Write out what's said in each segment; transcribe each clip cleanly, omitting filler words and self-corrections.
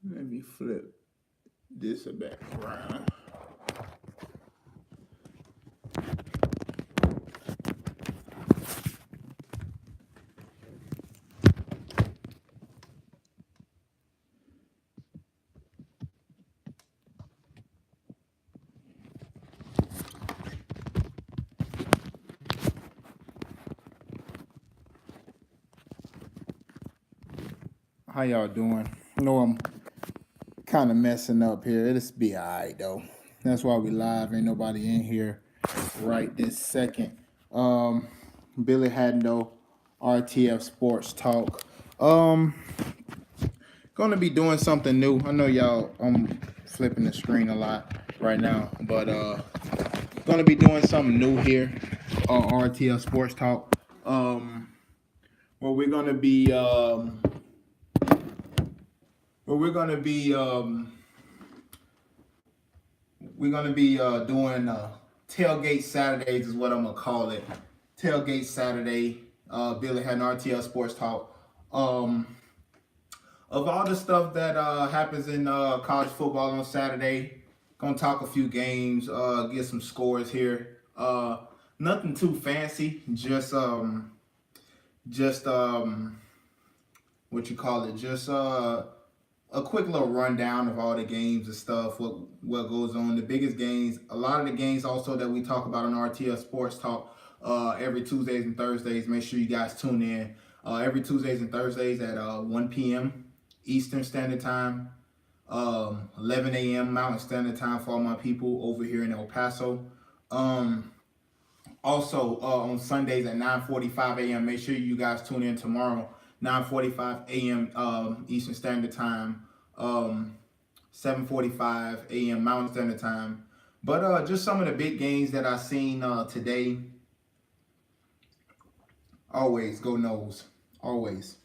Let me flip this back around. How y'all doing? I know I'm kind of messing up here. It'll be all right though. That's why we live. Ain't nobody in here right this second. Um, Billy Haddon, RTF Sports Talk. Um, Gonna be doing something new. I know y'all. I'm flipping the screen a lot right now, but gonna be doing something new here on RTF Sports Talk. Where we're gonna be where we're gonna be doing tailgate Saturdays is what I'm gonna call it. Tailgate Saturday. Billy had an RTL Sports Talk. Of all the stuff that happens in college football on Saturday, gonna talk a few games, get some scores here. Nothing too fancy, just what you call it, just a quick little rundown of all the games and stuff, what goes on, the biggest games, a lot of the games also that we talk about on RTL Sports Talk every Tuesdays and Thursdays. Make sure you guys tune in every Tuesdays and Thursdays at 1 p.m. Eastern Standard Time, 11 a.m. Mountain Standard Time for all my people over here in El Paso. Um, Also on Sundays at 9:45 a.m. Make sure you guys tune in tomorrow, 9:45 a.m. Eastern Standard Time, 7:45 a.m. Mountain Standard Time. But just some of the big games that I seen today. Always go Noles, always.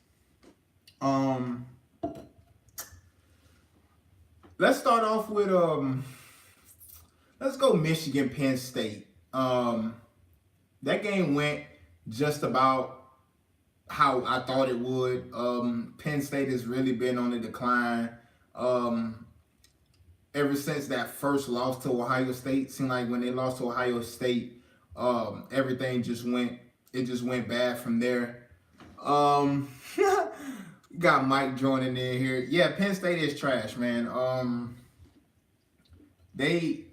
Um, let's start off with let's go Michigan Penn State. That game went just about how I thought it would. Penn State has really been on the decline ever since that first loss to Ohio State. Seemed like when they lost to Ohio State, everything just went bad from there. Um, got Mike joining in here. Yeah, Penn State is trash, man. They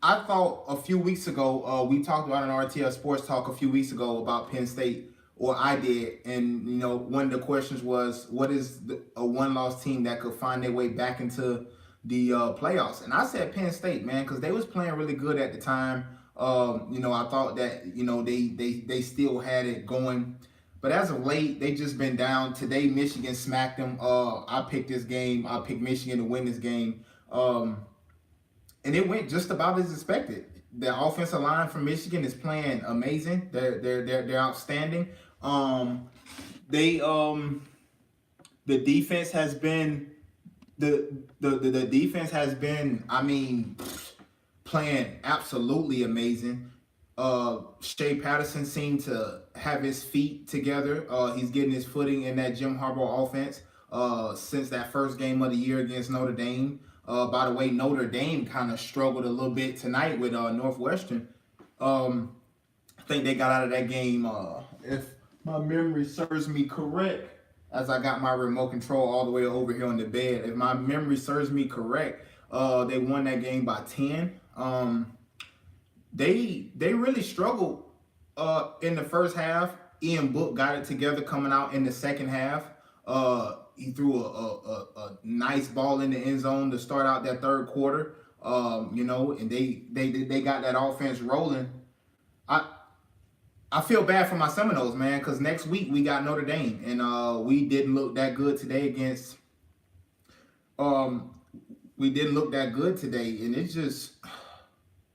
I thought a few weeks ago, we talked about an RTL Sports Talk a few weeks ago about Penn State, or I did, and one of the questions was, what is a one-loss team that could find their way back into the playoffs? And I said Penn State, man, because they was playing really good at the time. I thought that they still had it going, but as of late, they just been down. Today, Michigan smacked them. I picked this game. I picked Michigan to win this game. And it went just about as expected. The offensive line from Michigan is playing amazing. They're outstanding. They the defense has been the defense has been, I mean, playing absolutely amazing. Shea Patterson seemed to have his feet together. He's getting his footing in that Jim Harbaugh offense since that first game of the year against Notre Dame. By the way, Notre Dame kind of struggled a little bit tonight with Northwestern. I think they got out of that game, if my memory serves me correct, as I got my remote control all the way over here on the bed. If my memory serves me correct, they won that game by 10. They really struggled in the first half. Ian Book got it together coming out in the second half. He threw a nice ball in the end zone to start out that third quarter. And they got that offense rolling. I feel bad for my Seminoles, man, because next week we got Notre Dame, and we didn't look that good today against. We didn't look that good today, and it's just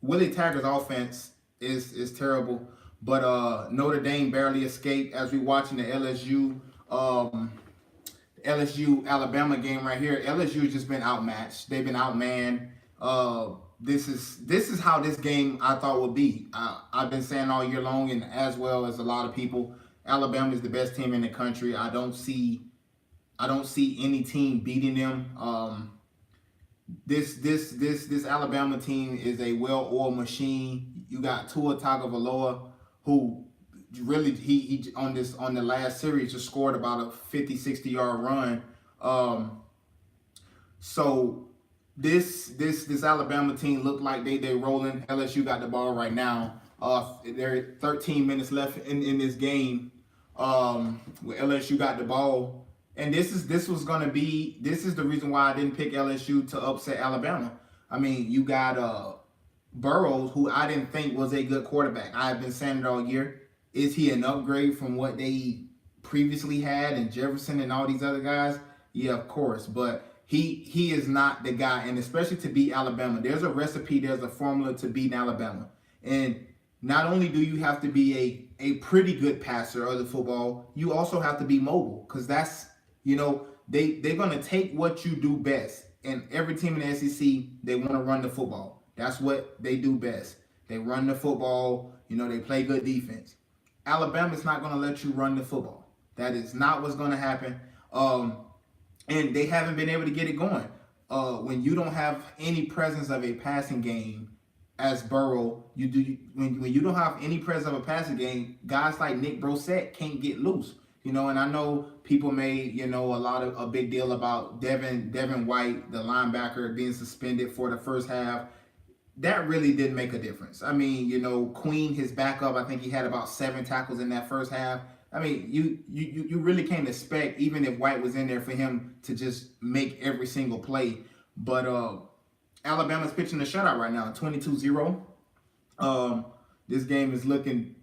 Willie Taggart's offense is terrible. But Notre Dame barely escaped as we watching the LSU Alabama game right here. LSU has just been outmatched. They've been outmanned. This is how this game I thought would be. I've been saying all year long, and as well as a lot of people, Alabama is the best team in the country. I don't see I don't see any team beating them. This Alabama team is a well-oiled machine. You got Tua Tagovailoa, who really he on the last series just scored about a 50-60 yard run. So this Alabama team looked like they rolling. LSU got the ball right now. There are 13 minutes left in this game. Where LSU got the ball. And this is the reason why I didn't pick LSU to upset Alabama. I mean, you got Burrows, who I didn't think was a good quarterback. I've been saying it all year. Is he an upgrade from what they previously had and Jefferson and all these other guys? Yeah, of course. But he is not the guy, and especially to beat Alabama. There's a recipe, there's a formula to beat Alabama. And not only do you have to be a pretty good passer of the football, you also have to be mobile, because that's, they're going to take what you do best. And every team in the SEC, they want to run the football. That's what they do best. They run the football. They play good defense. Alabama's not going to let you run the football. That is not what's going to happen. And they haven't been able to get it going. When you don't have any presence of a passing game as Burrow, when you don't have any presence of a passing game, guys like Nick Brossette can't get loose. And I know people made, a big deal about Devin White, the linebacker, being suspended for the first half. That really didn't make a difference. I mean, Queen, his backup, I think he had about 7 tackles in that first half. I mean, you really can't expect, even if White was in there, for him to just make every single play. But Alabama's pitching a shutout right now, 22-0. This game is looking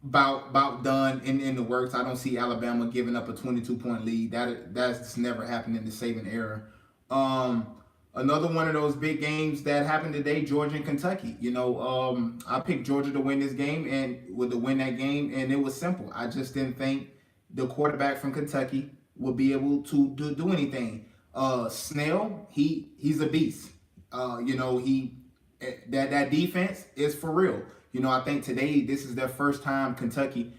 about done in the works. I don't see Alabama giving up a 22-point lead. That's never happened in the Saban era. Another one of those big games that happened today, Georgia and Kentucky. I picked Georgia to win this game and to win that game, and it was simple. I just didn't think the quarterback from Kentucky would be able to do anything. Snell, he's a beast. That defense is for real. I think today this is their first time Kentucky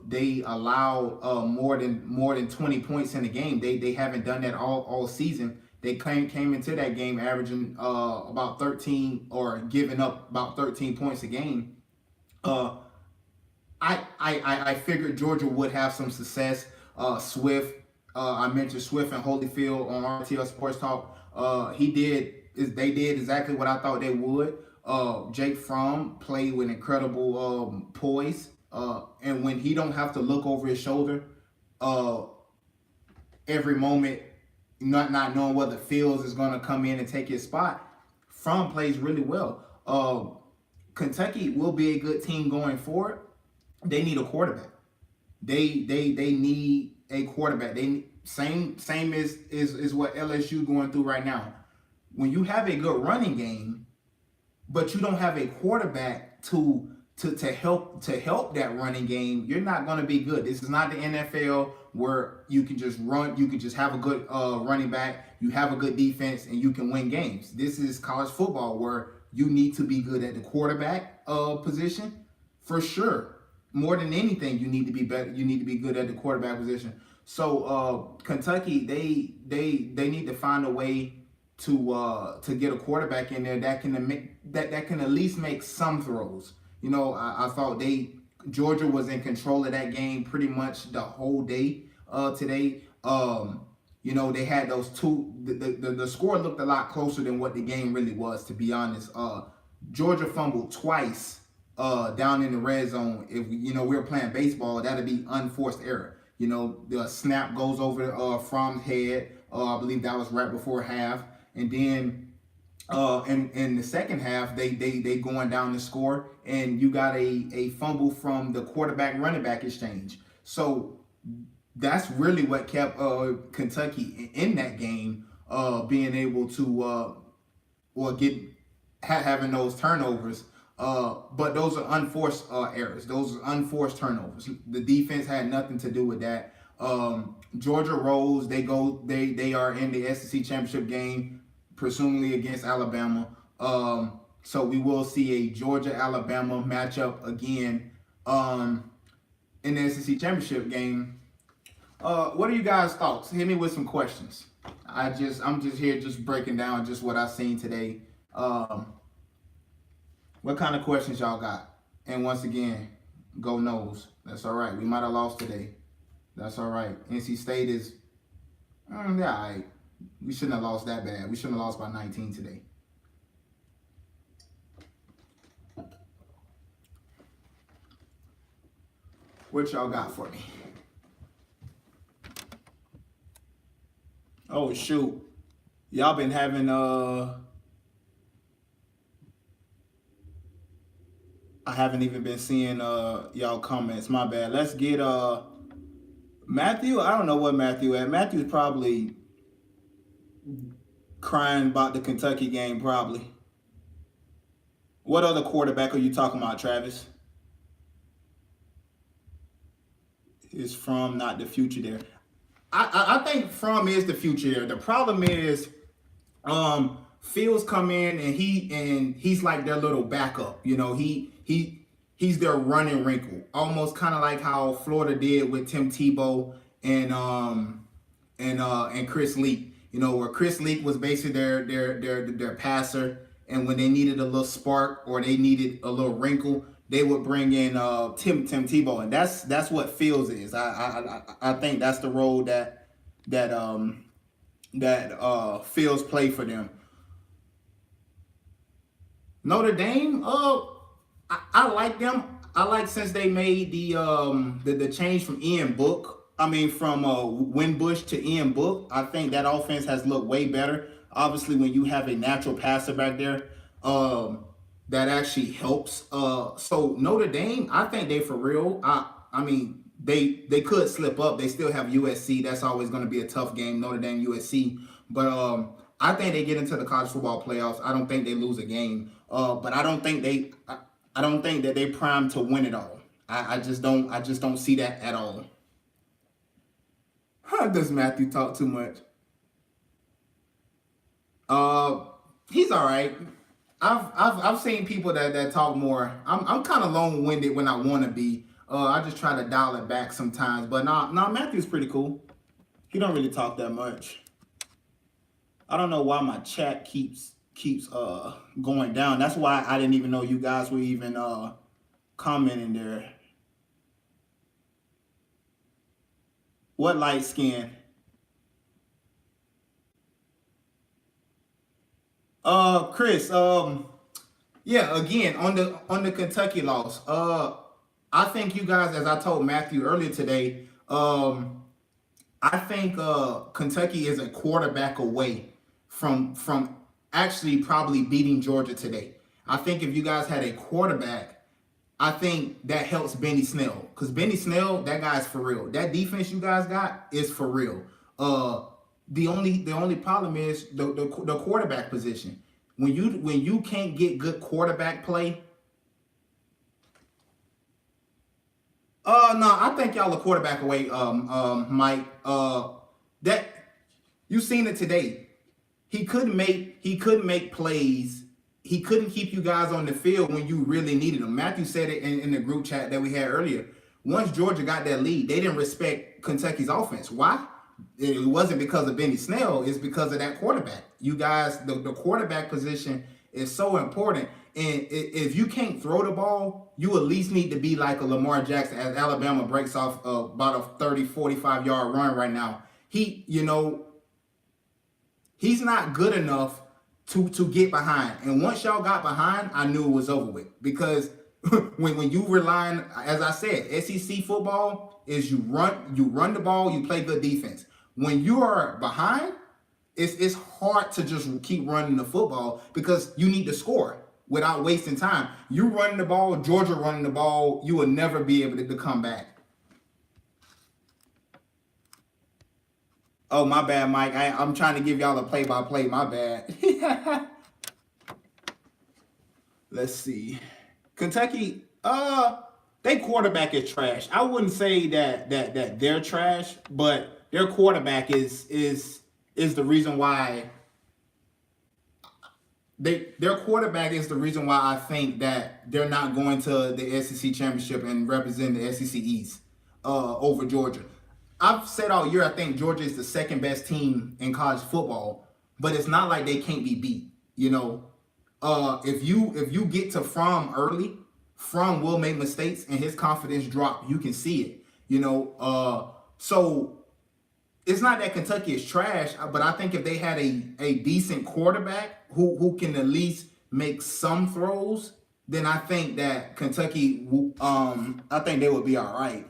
they allowed more than 20 points in the game. They haven't done that all season. They came into that game averaging about 13 or giving up about 13 points a game. I figured Georgia would have some success. Swift, I mentioned Swift and Holyfield on RTL Sports Talk. They did exactly what I thought they would. Jake Fromm played with incredible poise, and when he don't have to look over his shoulder every moment, not knowing whether Fields is going to come in and take his spot, Fromm plays really well. Kentucky will be a good team going forward. They need a quarterback. They need a quarterback. Same as what LSU going through right now. When you have a good running game, but you don't have a quarterback to help that running game, you're not going to be good. This is not the NFL where you can just run, you can just have a good running back, you have a good defense, and you can win games. This is college football where you need to be good at the quarterback position for sure. More than anything, you need to be better. You need to be good at the quarterback position. So Kentucky, they need to find a way to get a quarterback in there that can at least make some throws. I thought Georgia was in control of that game pretty much the whole day today. They had those two. The score looked a lot closer than what the game really was, to be honest. Georgia fumbled twice down in the red zone. If we were playing baseball, that'd be unforced error. The snap goes over Fromm's head. I believe that was right before half, and then in the second half, they going down the score, and you got a fumble from the quarterback running back exchange. So that's really what kept Kentucky in that game, being able to having those turnovers. But those are unforced errors. Those are unforced turnovers. The defense had nothing to do with that. Georgia rolls. They are in the SEC championship game, presumably against Alabama. So we will see a Georgia-Alabama matchup again in the SEC championship game. What are you guys' thoughts? Hit me with some questions. I'm just here just breaking down just what I seen today. Um, what kind of questions y'all got? And once again, go Noles. That's all right. We might have lost today. That's all right. NC State is, yeah, all right. We shouldn't have lost that bad. We shouldn't have lost by 19 today. What y'all got for me? Oh shoot, y'all been having I haven't even been seeing y'all comments. My bad. Let's get Matthew. I don't know what Matthew at. Matthew's probably crying about the Kentucky game. Probably. What other quarterback are you talking about, Travis? Is from not the future there. I think from is the future there. The problem is Fields come in and he's like their little backup. You know, he's their running wrinkle. Almost kind of like how Florida did with Tim Tebow and Chris Leak. You know, where Chris Leak was basically their passer, and when they needed a little spark or they needed a little wrinkle, they would bring in Tim Tebow, and that's what Fields is. I think that's the role that Fields play for them. Notre Dame, I like them. I like since they made the change from Ian Book. I mean, from Winbush to Ian Book. I think that offense has looked way better. Obviously, when you have a natural passer back there, that actually helps. So Notre Dame, I think they for real. I mean, they could slip up. They still have USC. That's always going to be a tough game, Notre Dame USC. But I think they get into the college football playoffs. I don't think they lose a game. But I don't think I don't think that they primed to win it all. I just don't see that at all. Does Matthew talk too much? Uh, he's all right. I've seen people that talk more. I'm kind of long winded when I want to be. I just try to dial it back sometimes. But Matthew's pretty cool. He don't really talk that much. I don't know why my chat keeps going down. That's why I didn't even know you guys were even commenting there. What light skin? Chris, yeah, again on the Kentucky loss. I think you guys, as I told Matthew earlier today, I think Kentucky is a quarterback away from actually probably beating Georgia today. I think if you guys had a quarterback, I think that helps Benny Snell, because Benny Snell, that guy's for real. That defense you guys got is for real. The only problem is the quarterback position. When you can't get good quarterback play, no, I think y'all a quarterback away, Mike. That you seen it today. He couldn't make plays. He couldn't keep you guys on the field when you really needed him. Matthew said it in the group chat that we had earlier. Once Georgia got that lead, they didn't respect Kentucky's offense. Why? It wasn't because of Benny Snell. It's because of that quarterback. You guys, the quarterback position is so important. And if you can't throw the ball, you at least need to be like a Lamar Jackson, as Alabama breaks off about a 30, 45-yard run right now. He's not good enough to get behind. And once y'all got behind, I knew it was over with. Because when you rely on, as I said, SEC football is you run the ball, you play good defense. When you are behind, it's hard to just keep running the football because you need to score without wasting time. You running the ball, Georgia running the ball, you will never be able to come back. Oh, my bad, Mike. I'm trying to give y'all a play-by-play. My bad. Let's see. Kentucky, their quarterback is trash. I wouldn't say that they're trash, but their quarterback is the reason why their quarterback is the reason why I think that they're not going to the SEC championship and represent the SEC East over Georgia. I've said all year I think Georgia is the second best team in college football, but it's not like they can't be beat. You know, if you get to Fromm early, Fromm will make mistakes and his confidence drop. You can see it. You know, so it's not that Kentucky is trash, but I think if they had a decent quarterback who can at least make some throws, then I think that Kentucky, I think they would be all right.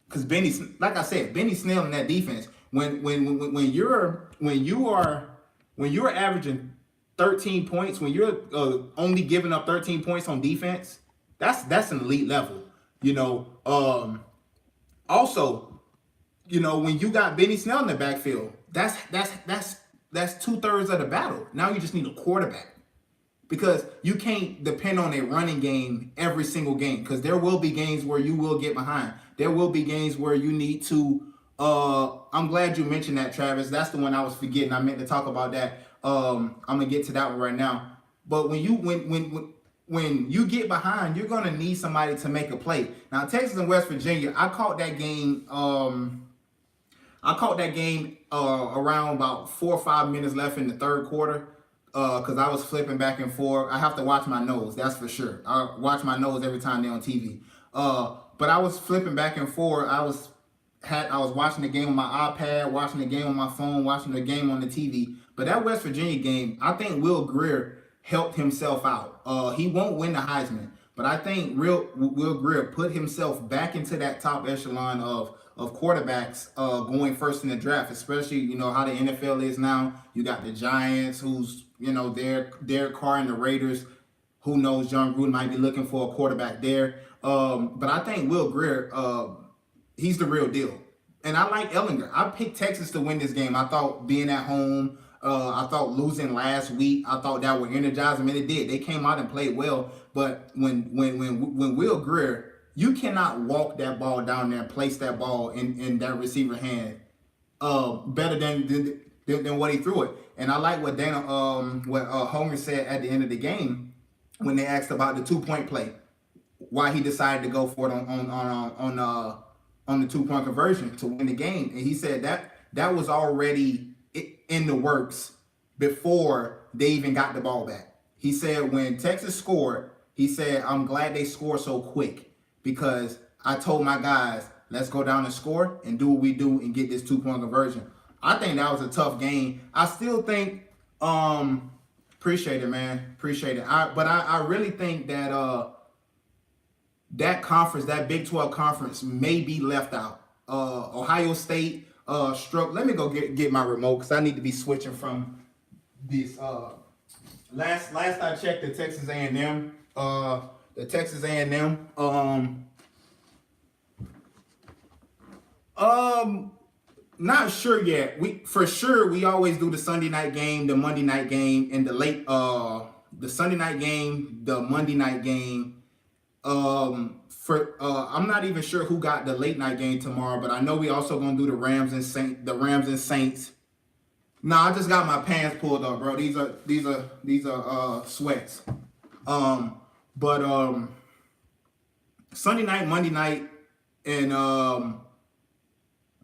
Because Benny, like I said, Benny Snell in that defense. When you're averaging 13 points, when you're only giving up 13 points on defense, that's an elite level. You know. Also, when you got Benny Snell in the backfield, that's 2/3 of the battle. Now you just need a quarterback. Because you can't depend on a running game every single game. Because there will be games where you will get behind. There will be games where you need to. I'm glad you mentioned that, Travis. That's the one I was forgetting. I meant to talk about that. I'm gonna get to that one right now. But when you get behind, you're gonna need somebody to make a play. Now, Texas and West Virginia, I caught that game. Around about 4 or 5 minutes left in the third quarter. Because I was flipping back and forth. I have to watch my nose, that's for sure. I watch my nose every time they're on TV. But I was flipping back and forth. I was watching the game on my iPad, watching the game on my phone, watching the game on the TV. But that West Virginia game, I think Will Grier helped himself out. He won't win the Heisman, but I think Will Grier put himself back into that top echelon of quarterbacks going first in the draft, especially how the NFL is now. You got the Giants, who's Derek Carr and the Raiders. Who knows? John Gruden might be looking for a quarterback there. But I think Will Grier, he's the real deal. And I like Ellinger. I picked Texas to win this game. I thought being at home, I thought losing last week, I thought that would energize them, and it did. They came out and played well. But when Will Grier, you cannot walk that ball down there and place that ball in that receiver hand better than what he threw it. And I like what Homer said at the end of the game when they asked about the 2-point play, why he decided to go for it on the 2-point conversion to win the game. And he said that was already in the works before they even got the ball back. He said when Texas scored, he said, I'm glad they scored so quick because I told my guys, let's go down and score and do what we do and get this 2-point conversion. I think that was a tough game. I still think, appreciate it, man. Appreciate it. But I really think that that conference, that Big 12 conference, may be left out. Ohio State struck. Let me go get my remote because I need to be switching from this. Last I checked, the Texas A&M. Not sure yet. We always do the Sunday night game, the Monday night game, and the Sunday night game, the Monday night game. I'm not even sure who got the late night game tomorrow, but I know we also gonna do the Rams and Saints. Nah, I just got my pants pulled up, bro. These are sweats. But Sunday night, Monday night, and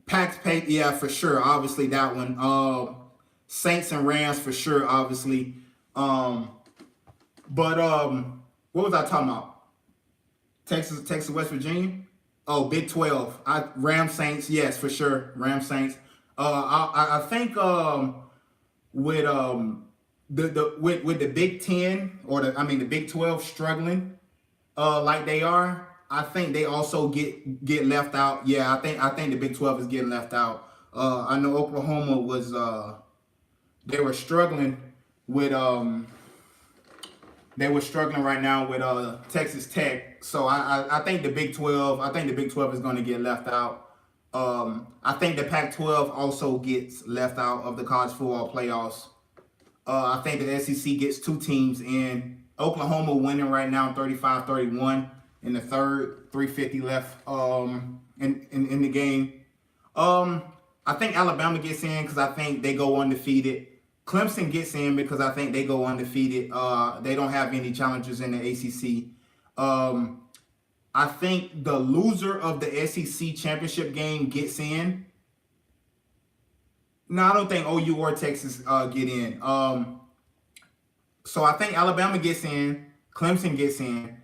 Pax Pay, yeah, for sure. Obviously that one. Saints and Rams for sure, obviously. But what was I talking about? Texas, West Virginia. Oh, Big 12. Rams Saints, yes, for sure. Rams Saints. I think with the Big 10 or the Big 12 struggling like they are, I think they also get left out. Yeah, I think the Big 12 is getting left out. I know Oklahoma was they were struggling with right now with Texas Tech. So I think the Big 12 is going to get left out. I think the Pac-12 also gets left out of the college football playoffs. I think the SEC gets 2 teams in. Oklahoma winning right now 35-31 in the third, 3:50 left in the game. I think Alabama gets in because I think they go undefeated. Clemson gets in because I think they go undefeated. They don't have any challenges in the ACC. I think the loser of the SEC championship game gets in. No, I don't think OU or Texas get in. So I think Alabama gets in, Clemson gets in.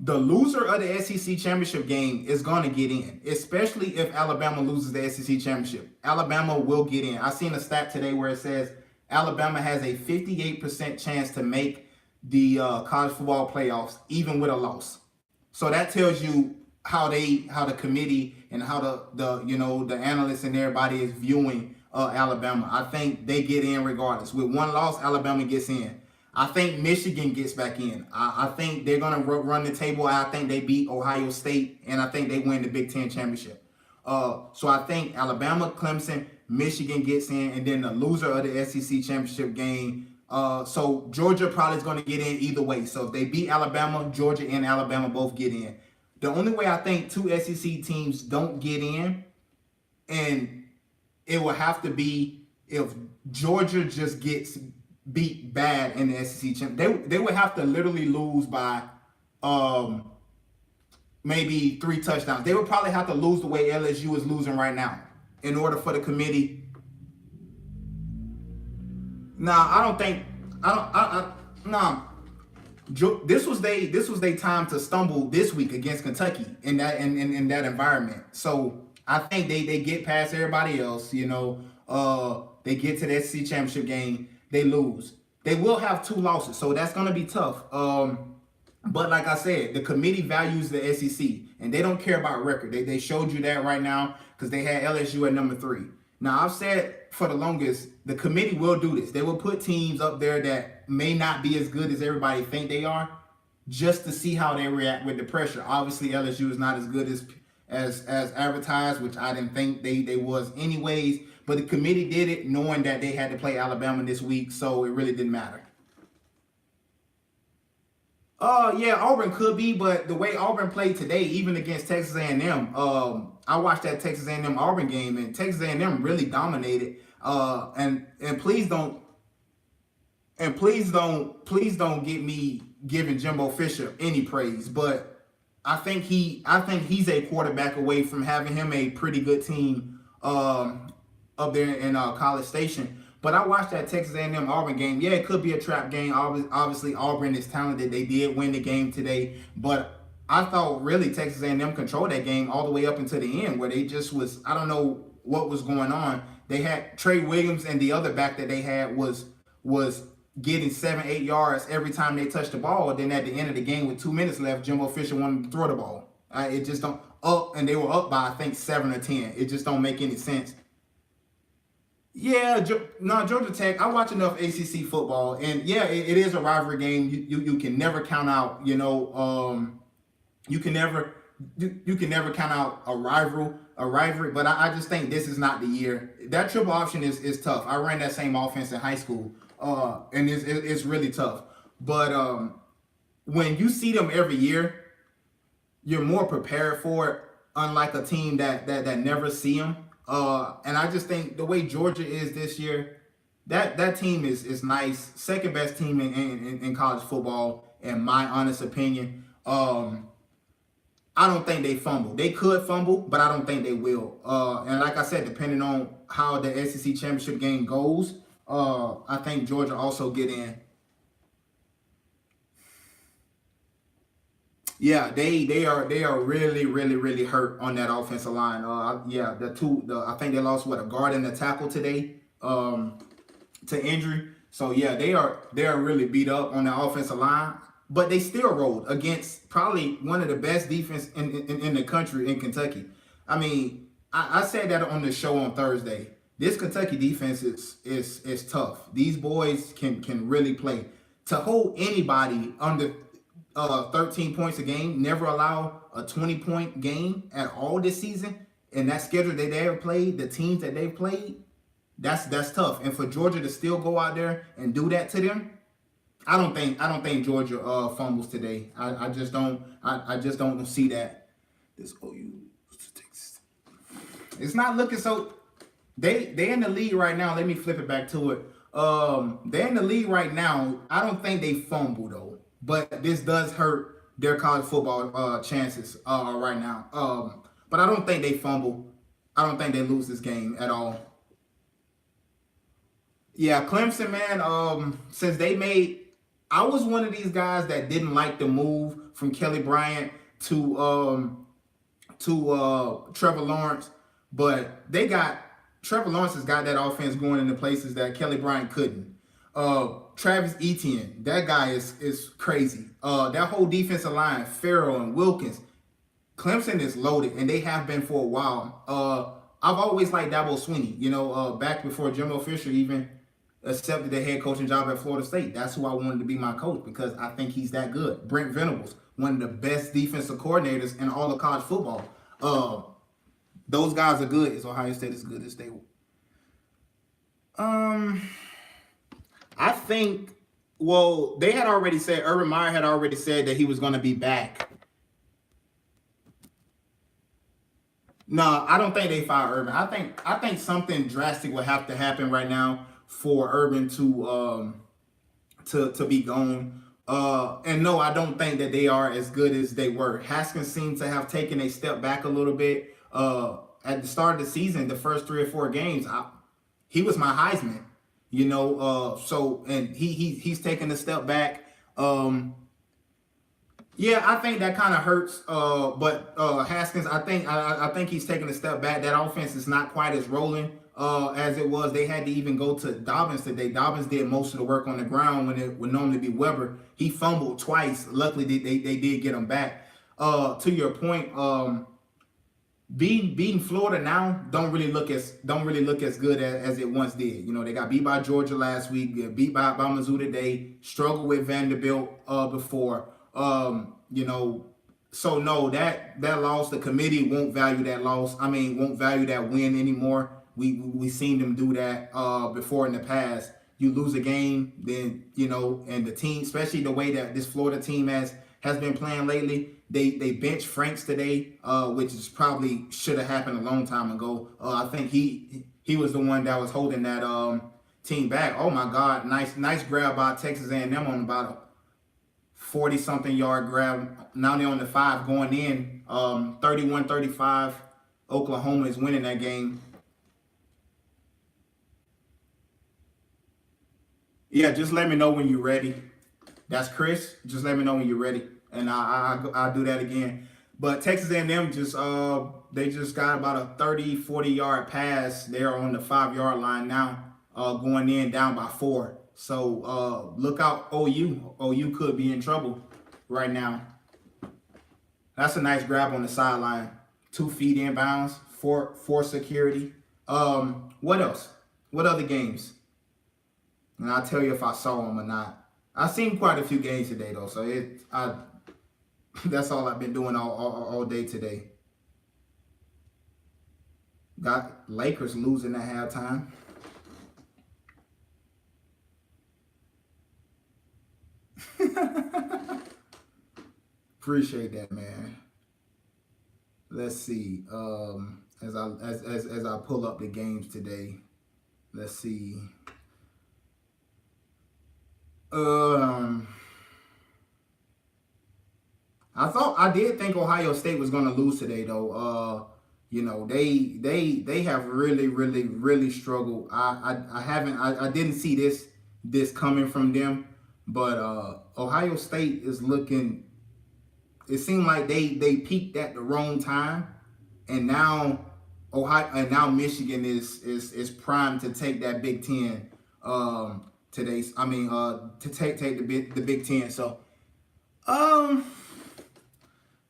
The loser of the SEC championship game is going to get in, especially if Alabama loses the SEC championship. Alabama will get in. I seen a stat today where it says Alabama has a 58% chance to make the college football playoffs, even with a loss. So that tells you how the committee and how the analysts and everybody is viewing Alabama. I think they get in regardless. With one loss, Alabama gets in. I think Michigan gets back in. I think they're going to run the table. I think they beat Ohio State, and I think they win the Big Ten championship. So I think Alabama, Clemson, Michigan gets in, and then the loser of the SEC championship game. So Georgia probably is going to get in either way. So if they beat Alabama, Georgia and Alabama both get in. The only way I think two SEC teams don't get in, and it will have to be if Georgia just gets beat bad in the SEC championship. They would have to literally lose by maybe 3 touchdowns. They would probably have to lose the way LSU is losing right now in order for the committee. This was their time to stumble this week against Kentucky in that environment. So I think they get past everybody else. They get to the SEC championship game, they lose. They will have 2 losses, so that's gonna be tough. But like I said, the committee values the SEC, and they don't care about record. They showed you that right now because they had LSU at number 3. Now, I've said for the longest, the committee will do this. They will put teams up there that may not be as good as everybody think they are, just to see how they react with the pressure. Obviously, LSU is not as good as advertised, which I didn't think they was anyways. But the committee did it knowing that they had to play Alabama this week, so it really didn't matter. Yeah, Auburn could be, but the way Auburn played today, even against Texas A&M, I watched that Texas A&M Auburn game, and Texas A&M really dominated. And please don't get me giving Jimbo Fisher any praise, but I think he's a quarterback away from having him a pretty good team up there in College Station. But I watched that Texas A&M Auburn game. Yeah, it could be a trap game. Obviously, Auburn is talented. They did win the game today. But I thought really Texas A&M controlled that game all the way up until the end, where they just was, I don't know what was going on. They had Trey Williams, and the other back that they had was getting 7-8 yards every time they touched the ball. Then at the end of the game with 2 minutes left, Jimbo Fisher wanted to throw the ball. It just don't and they were up by I think 7 or 10. It just don't make any sense. Yeah, Georgia Tech. I watch enough ACC football, and yeah, it is a rivalry game. You can never count out. You can never count out a rivalry. But I just think this is not the year. That triple option is tough. I ran that same offense in high school, and it's really tough. But when you see them every year, you're more prepared for it. Unlike a team that never see them. And I just think the way Georgia is this year, that team is nice. Second best team in college football, in my honest opinion. I don't think they fumble. They could fumble, but I don't think they will. And like I said, depending on how the SEC championship game goes, I think Georgia also get in. Yeah, they are really hurt on that offensive line. I think they lost a guard and a tackle today to injury. So yeah, they are really beat up on the offensive line, but they still rolled against probably one of the best defense in the country in Kentucky. I mean, I said that on the show on Thursday. This Kentucky defense is tough. These boys can really play. To hold anybody under 13 points a game, never allow a 20-point game at all this season, and that schedule that they have played, the teams that they've played, that's tough. And for Georgia to still go out there and do that to them, I don't think Georgia fumbles today. I just don't see that. This OU, it's not looking so. They in the lead right now. Let me flip it back to it. They're in the lead right now. I don't think they fumble though. But this does hurt their college football chances right now. But I don't think they fumble. I don't think they lose this game at all. Yeah, Clemson, man. Since they made, I was one of these guys that didn't like the move from Kelly Bryant to Trevor Lawrence, but they got Trevor Lawrence has got that offense going into places that Kelly Bryant couldn't. Travis Etienne, that guy is crazy. That whole defensive line, Farrell and Wilkins, Clemson is loaded, and they have been for a while. I've always liked Dabo Swinney. Back before Jimbo Fisher even accepted the head coaching job at Florida State. That's who I wanted to be my coach because I think he's that good. Brent Venables, one of the best defensive coordinators in all of college football. Those guys are good. Is Ohio State as good as they? I think. Well, they had already said Urban Meyer had already said that he was going to be back. No, I don't think they fire Urban. I think something drastic would have to happen right now for Urban to be gone. And no, I don't think that they are as good as they were. Haskins seems to have taken a step back a little bit. At the start of the season, the first 3 or 4 games, he was my Heisman. So and he's taken a step back. Yeah, I think that kind of hurts. But Haskins, I think he's taking a step back. That offense is not quite as rolling as it was. They had to even go to Dobbins today. Dobbins did most of the work on the ground when it would normally be Weber. He fumbled twice. Luckily, they did get him back. To your point, beating Florida now don't really look as good as it once did. They got beat by Georgia last week, beat by Mizzou today, struggled with Vanderbilt before. So no, that loss, the committee won't value that loss. Won't value that win anymore. We seen them do that before in the past. You lose a game, then and the team, especially the way that this Florida team has been playing lately. They benched Franks today, which is probably should have happened a long time ago. I think he was the one that was holding that team back. Oh my God, nice grab by Texas A&M on about a 40-something yard grab. Now they're on the 5 going in. 31-35. Oklahoma is winning that game. Yeah, just let me know when you're ready. That's Chris. Just let me know when you're ready, and I'll do that again. But Texas A&M they just got about a 30-40 yard pass. They're on the 5-yard line now, going in down by 4. So look out, OU. OU could be in trouble right now. That's a nice grab on the sideline. 2 feet inbounds, for security. What else? What other games? And I'll tell you if I saw them or not. I've seen quite a few games today though, so that's all I've been doing all day today. Got Lakers losing at halftime. Appreciate that, man. Let's see. As I pull up the games today, let's see. I did think Ohio State was going to lose today, though. They have really struggled. I didn't see this coming from them, but Ohio State is looking. It seemed like they peaked at the wrong time, and now Michigan is primed to take that Big Ten today. To take the Big Ten. So,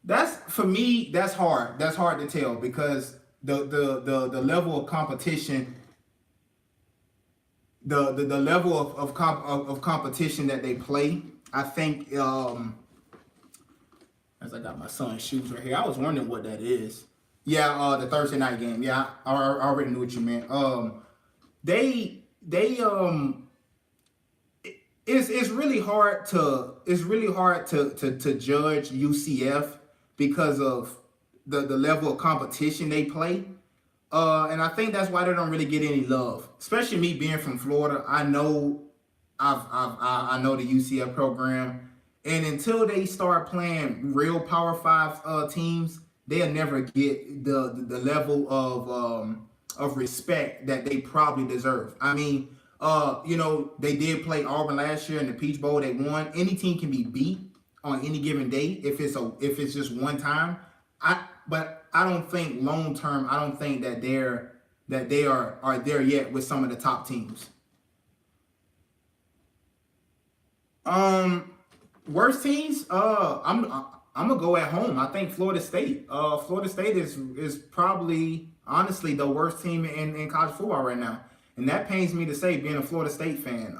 that's for me. That's hard. That's hard to tell because the level of competition, the level of competition that they play. I think. As I got my son's shoes right here, I was wondering what that is. Yeah, the Thursday night game. Yeah, I already knew what you meant. It's really hard to judge UCF because of the level of competition they play. And I think that's why they don't really get any love. Especially me being from Florida, I know I know the UCF program, And until they start playing real Power Five teams, they'll never get the level of respect that they probably deserve. I mean, they did play Auburn last year in the Peach Bowl. They won. Any team can be beat on any given day if it's just one time. But I don't think long term. I don't think that they are there yet with some of the top teams. Um, Worst teams. I'm gonna go at home. I think Florida State. Florida State is probably honestly the worst team in college football right now, and that pains me to say, being a Florida State fan.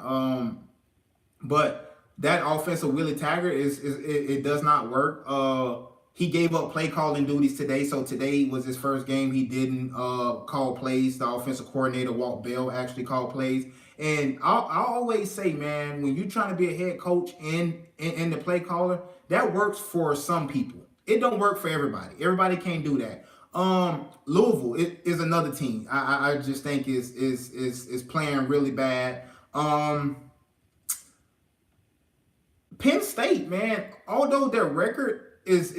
But that offensive Willie Taggart it does not work. He gave up play calling duties today, so today was his first game. He didn't call plays. The offensive coordinator Walt Bell actually called plays. And I'll always say, man, when you're trying to be a head coach in the play caller, that works for some people. It don't work for everybody. Everybody can't do that. Louisville is another team. I just think is playing really bad. Penn State, man, although their record is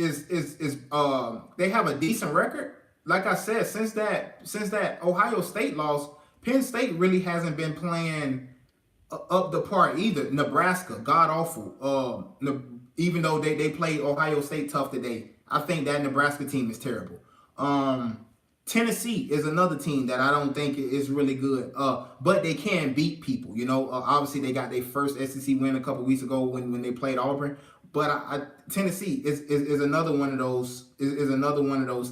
they have a decent record. Like I said, since that Ohio State loss, Penn State really hasn't been playing up the par either. Nebraska, god awful. Even though they played Ohio State tough today, I think that Nebraska team is terrible. Tennessee is another team that I don't think is really good, but they can beat people. Obviously they got their first SEC win a couple weeks ago when they played Auburn. But Tennessee is another one of those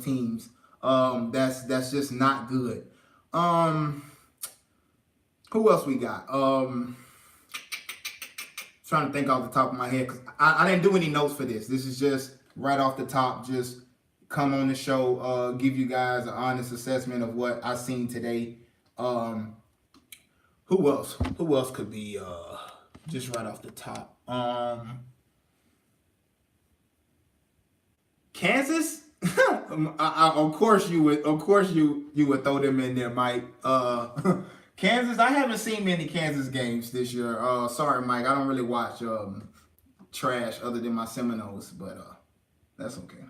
teams that's just not good. Who else we got? Trying to think off the top of my head because I didn't do any notes for this. This is just right off the top. Just come on the show, give you guys an honest assessment of what I seen today. Who else? Who else could be just right off the top? Kansas. Of course you would. Of course you would throw them in there, Mike. Kansas. I haven't seen many Kansas games this year. Sorry, Mike. I don't really watch trash other than my Seminoles, but that's okay.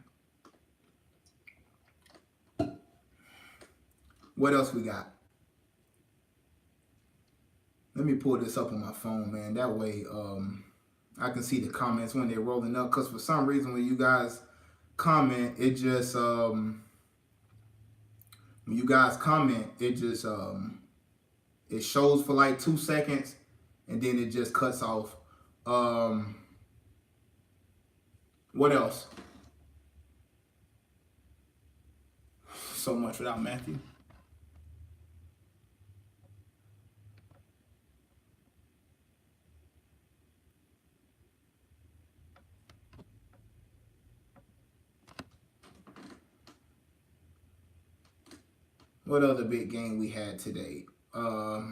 What else we got? Let me pull this up on my phone, man. That way I can see the comments when they're rolling up. Because for some reason, when you guys comment, it just when you guys comment, it just it shows for like 2 seconds and then it just cuts off. What else? So much without Matthew. What other big game we had today? Let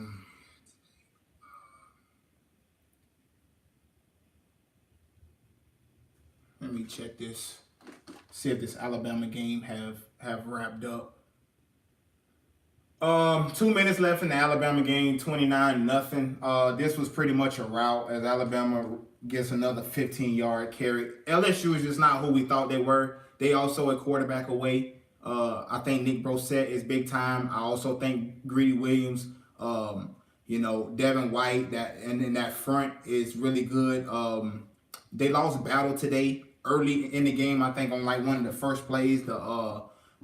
me check this. See if this Alabama game have wrapped up. 2 minutes left in the Alabama game, 29-0. This was pretty much a rout as Alabama gets another 15-yard carry. LSU is just not who we thought they were. They also a quarterback away. I think Nick Brossette is big time. I also think Greedy Williams, Devin White, and then that front is really good. They lost battle today early in the game. I think on like one of the first plays, the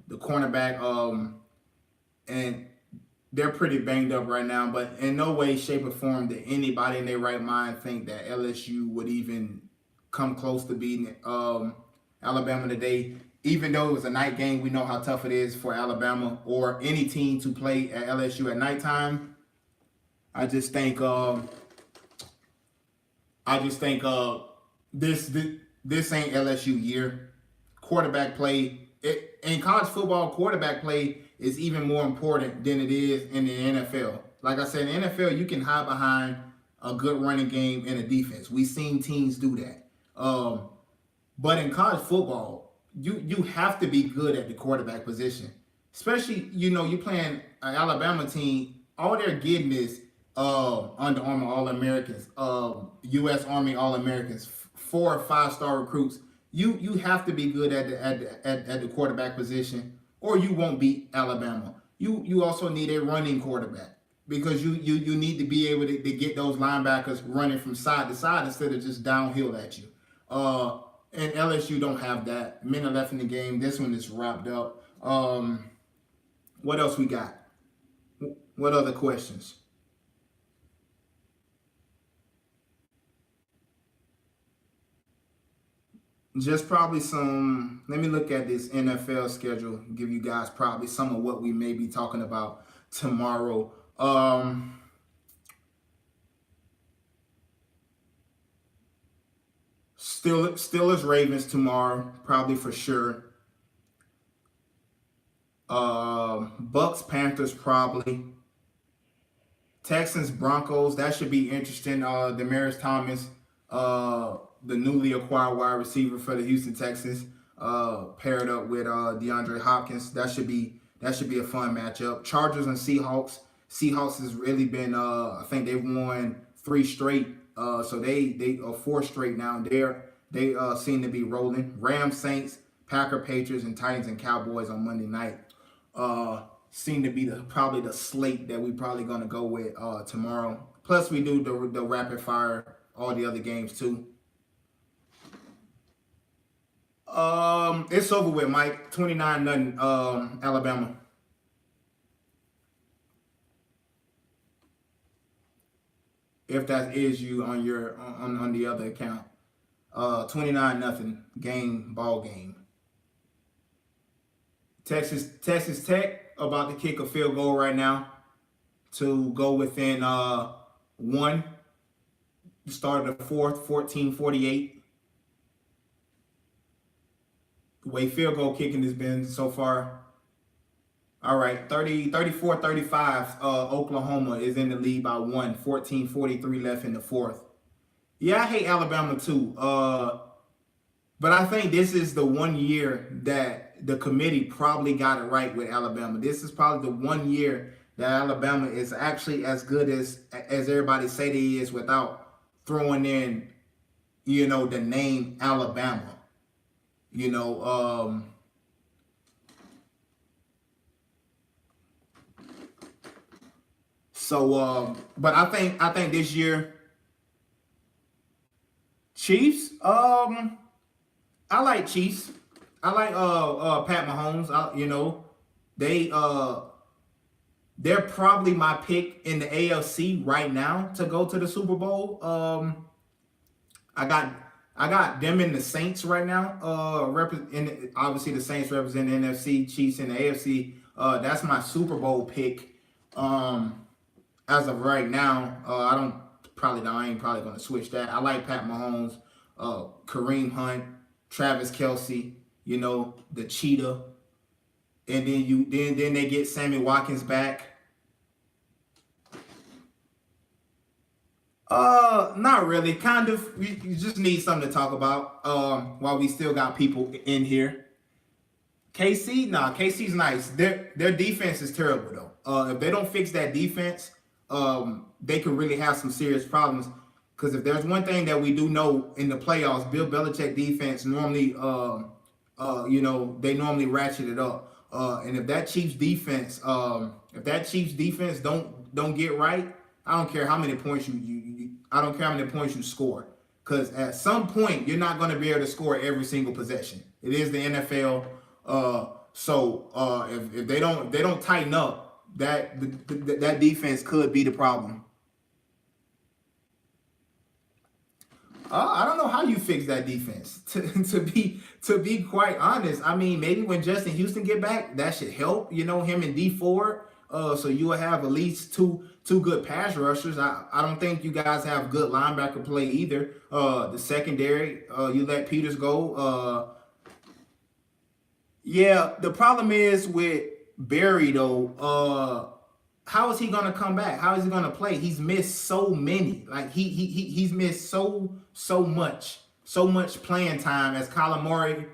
cornerback, and they're pretty banged up right now. But in no way, shape, or form did anybody in their right mind think that LSU would even come close to beating Alabama today. Even though it was a night game, we know how tough it is for Alabama or any team to play at LSU at nighttime. I just think this ain't LSU year. Quarterback play in college football, quarterback play is even more important than it is in the NFL. Like I said, in the NFL, you can hide behind a good running game and a defense. We've seen teams do that. But in college football, you have to be good at the quarterback position. Especially, you're playing an Alabama team. All they're getting is Under Armour All-Americans, U.S. Army All-Americans, 4 or 5 star recruits. You have to be good at the quarterback position, or you won't beat Alabama. You also need a running quarterback because you need to be able to get those linebackers running from side to side instead of just downhill at you. And LSU don't have that. Men are left in the game. This one is wrapped up. What else we got? What other questions? Just probably some. Let me look at this NFL schedule. Give you guys probably some of what we may be talking about tomorrow. Steelers Ravens tomorrow, probably for sure. Bucks Panthers probably. Texans Broncos, that should be interesting. Demaryius Thomas, the newly acquired wide receiver for the Houston Texans, paired up with DeAndre Hopkins. That should be a fun matchup. Chargers and Seahawks. Seahawks has really been I think they've won 3 straight. So they are 4 straight now. They seem to be rolling. Rams, Saints, Packer, Patriots, and Titans and Cowboys on Monday night. Seem to be probably the slate that we probably gonna go with tomorrow. Plus we do the rapid fire, all the other games too. It's over with, Mike. 29-0, Alabama. If that is you on your on the other account. 29-0 ball game. Texas Tech about to kick a field goal right now to go within 1. Start of the 4th, 14-48. The way field goal kicking has been so far. All right, 34-35. Oklahoma is in the lead by 1. 14-43 left in the 4th. Yeah, I hate Alabama too. But I think this is the one year that the committee probably got it right with Alabama. This is probably the one year that Alabama is actually as good as everybody say they is without throwing in, the name Alabama. But I think this year Chiefs. I like Chiefs. I like Pat Mahomes. They're probably my pick in the AFC right now to go to the Super Bowl. I got them in the Saints right now. Obviously the Saints represent the NFC, Chiefs in the AFC. That's my Super Bowl pick. As of right now, I ain't probably gonna switch that. I like Pat Mahomes, Kareem Hunt, Travis Kelce, the cheetah, and then they get Sammy Watkins back. Not really. Kind of. You just need something to talk about. While we still got people in here. KC's nice. Their defense is terrible though. If they don't fix that defense, they could really have some serious problems. Because if there's one thing that we do know in the playoffs, Bill Belichick defense normally, they normally ratchet it up. And if that Chiefs defense, don't get right, I don't care how many points I don't care how many points you score. Because at some point you're not going to be able to score every single possession. It is the NFL. So if they don't tighten up, that defense could be the problem. I don't know how you fix that defense. To be quite honest, I mean, maybe when Justin Houston get back, that should help. Him and D Ford. So you will have at least two good pass rushers. I don't think you guys have good linebacker play either. The secondary, you let Peters go. Yeah, the problem is with Barry though. How is he gonna come back? How is he gonna play? He's missed so many. Like he's missed so much playing time as Kyler Murray.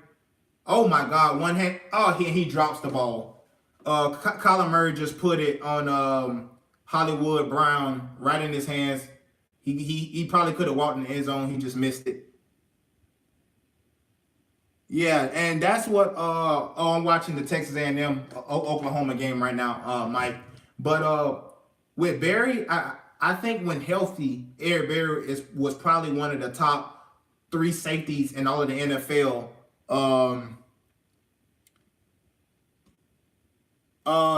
Oh my God, one hand. Oh, he drops the ball. Kyler Murray just put it on Hollywood Brown right in his hands. He probably could have walked in the end zone. He just missed it. Yeah, and that's what I'm watching the Texas A&M Oklahoma game right now, Mike. But with Barry, I think when healthy, Eric Berry was probably one of the top three safeties in all of the NFL.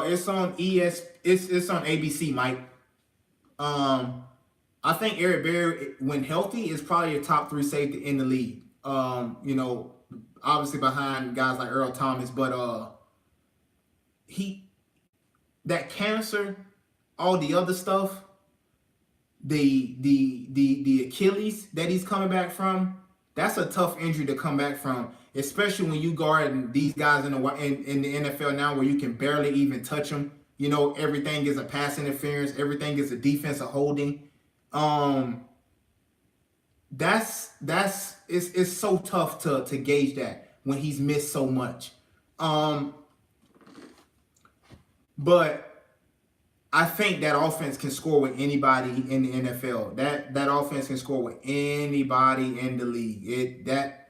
It's on it's on ABC, Mike. Um, I think Eric Berry, when healthy, is probably a top three safety in the league. Obviously behind guys like Earl Thomas, but he that cancer, all the other stuff, the Achilles that he's coming back from, that's a tough injury to come back from, especially when you guard these guys in the NFL now, where you can barely even touch them. Everything is a pass interference, everything is a defensive holding. Um, that's it's so tough to gauge that when he's missed so much. Um, but I think that offense can score with anybody in the NFL. That offense can score with anybody in the league.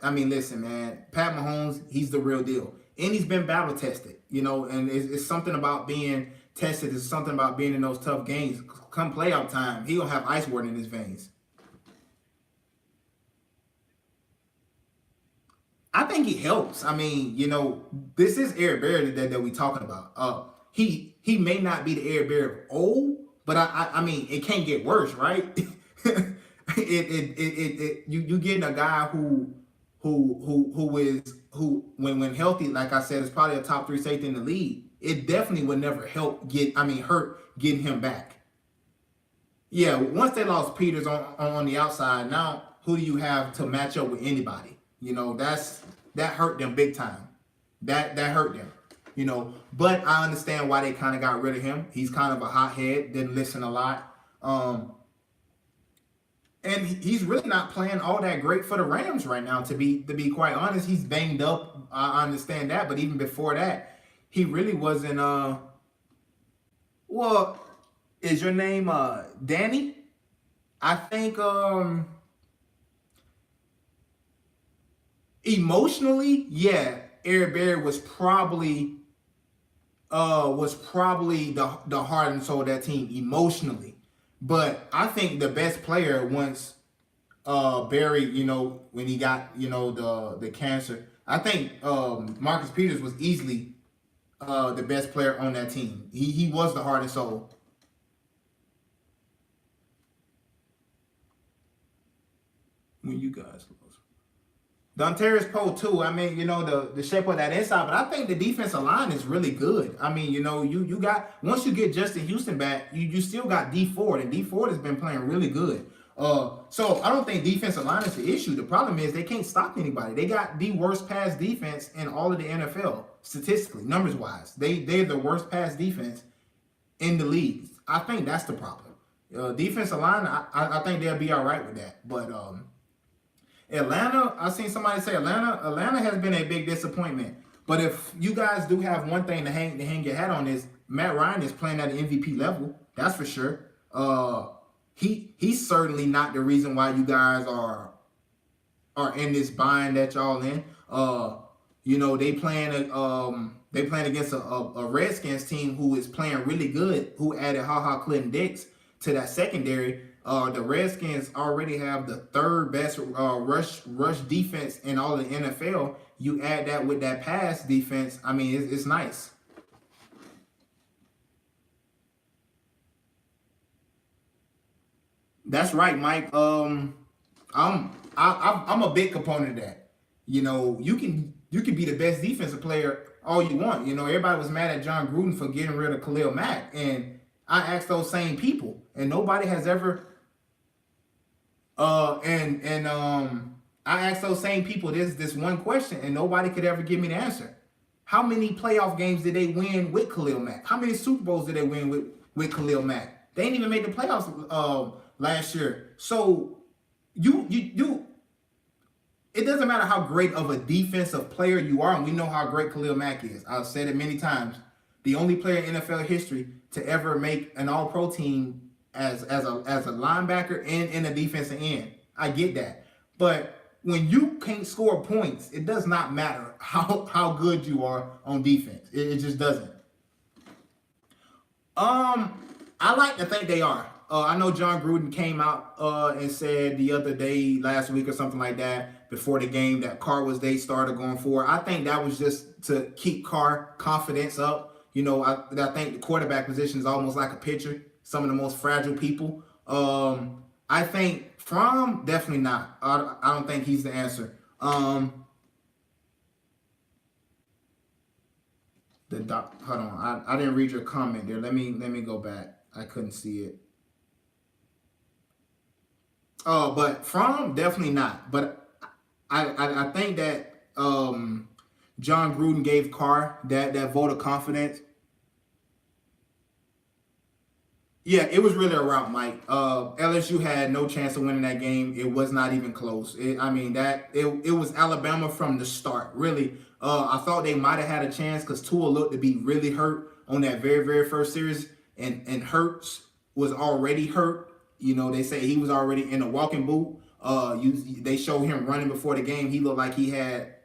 Listen, man, Pat Mahomes, he's the real deal, and he's been battle tested. And it's something about being tested. It's something about being in those tough games. Come playoff time, he gonna have ice water in his veins. I think he helps. This is Eric Berry that we talking about. He may not be the Eric Berry of old, but it can't get worse, right? You getting a guy who when healthy, like I said, is probably a top three safety in the league. It definitely would never hurt getting him back. Yeah, once they lost Peters on the outside, now who do you have to match up with anybody? That hurt them big time. That hurt them. But I understand why they kind of got rid of him. He's kind of a hothead, didn't listen a lot. And he's really not playing all that great for the Rams right now, to be quite honest. He's banged up. I understand that, but even before that, he really wasn't well, is your name Danny? I think emotionally, yeah, Eric Berry was probably the heart and soul of that team emotionally. But I think the best player once Barry, when he got the cancer, I think Marcus Peters was easily the best player on that team. He was the heart and soul. When you guys lost. Dontarius Poe too. The shape of that inside, but I think the defensive line is really good. You got, once you get Justin Houston back, you still got D Ford, and D Ford has been playing really good. So I don't think defensive line is the issue. The problem is they can't stop anybody. They got the worst pass defense in all of the NFL statistically, numbers wise. They're the worst pass defense in the league. I think that's the problem. Defensive line, I think they'll be all right with that, but Atlanta, I seen somebody say Atlanta has been a big disappointment. But if you guys do have one thing to hang your hat on, is Matt Ryan is playing at an MVP level. That's for sure. He's certainly not the reason why you guys are in this bind that y'all in. They playing against a Redskins team who is playing really good, who added Clinton Dix to that secondary. The Redskins already have the third best rush defense in all of the NFL. You add that with that pass defense, it's nice. That's right, Mike. I'm a big component of that. You can be the best defensive player all you want. Everybody was mad at John Gruden for getting rid of Khalil Mack, and I asked those same people, and nobody has ever. I asked those same people this one question, and nobody could ever give me the answer. How many playoff games did they win with Khalil Mack? How many Super Bowls did they win with Khalil Mack? They didn't even make the playoffs last year. So you it doesn't matter how great of a defensive player you are, and we know how great Khalil Mack is. I've said it many times. The only player in NFL history to ever make an All-Pro team as a linebacker and in a defensive end. I get that. But when you can't score points, it does not matter how good you are on defense. It just doesn't. I like to think they are. I know John Gruden came out and said the other day, last week or something like that, before the game, that Carr was they started going forward. I think that was just to keep Carr confidence up. I think the quarterback position is almost like a pitcher. Some of the most fragile people. I think Fromm, definitely not. I don't think he's the answer. Hold on, I didn't read your comment there. Let me go back. I couldn't see it. Oh, but Fromm, definitely not. But I think that John Gruden gave Carr that vote of confidence. Yeah, it was really a rout, Mike. LSU had no chance of winning that game. It was not even close. It was Alabama from the start. Really, I thought they might have had a chance because Tua looked to be really hurt on that very, very first series, and Hurts was already hurt. They say he was already in a walking boot. They showed him running before the game. He looked like he had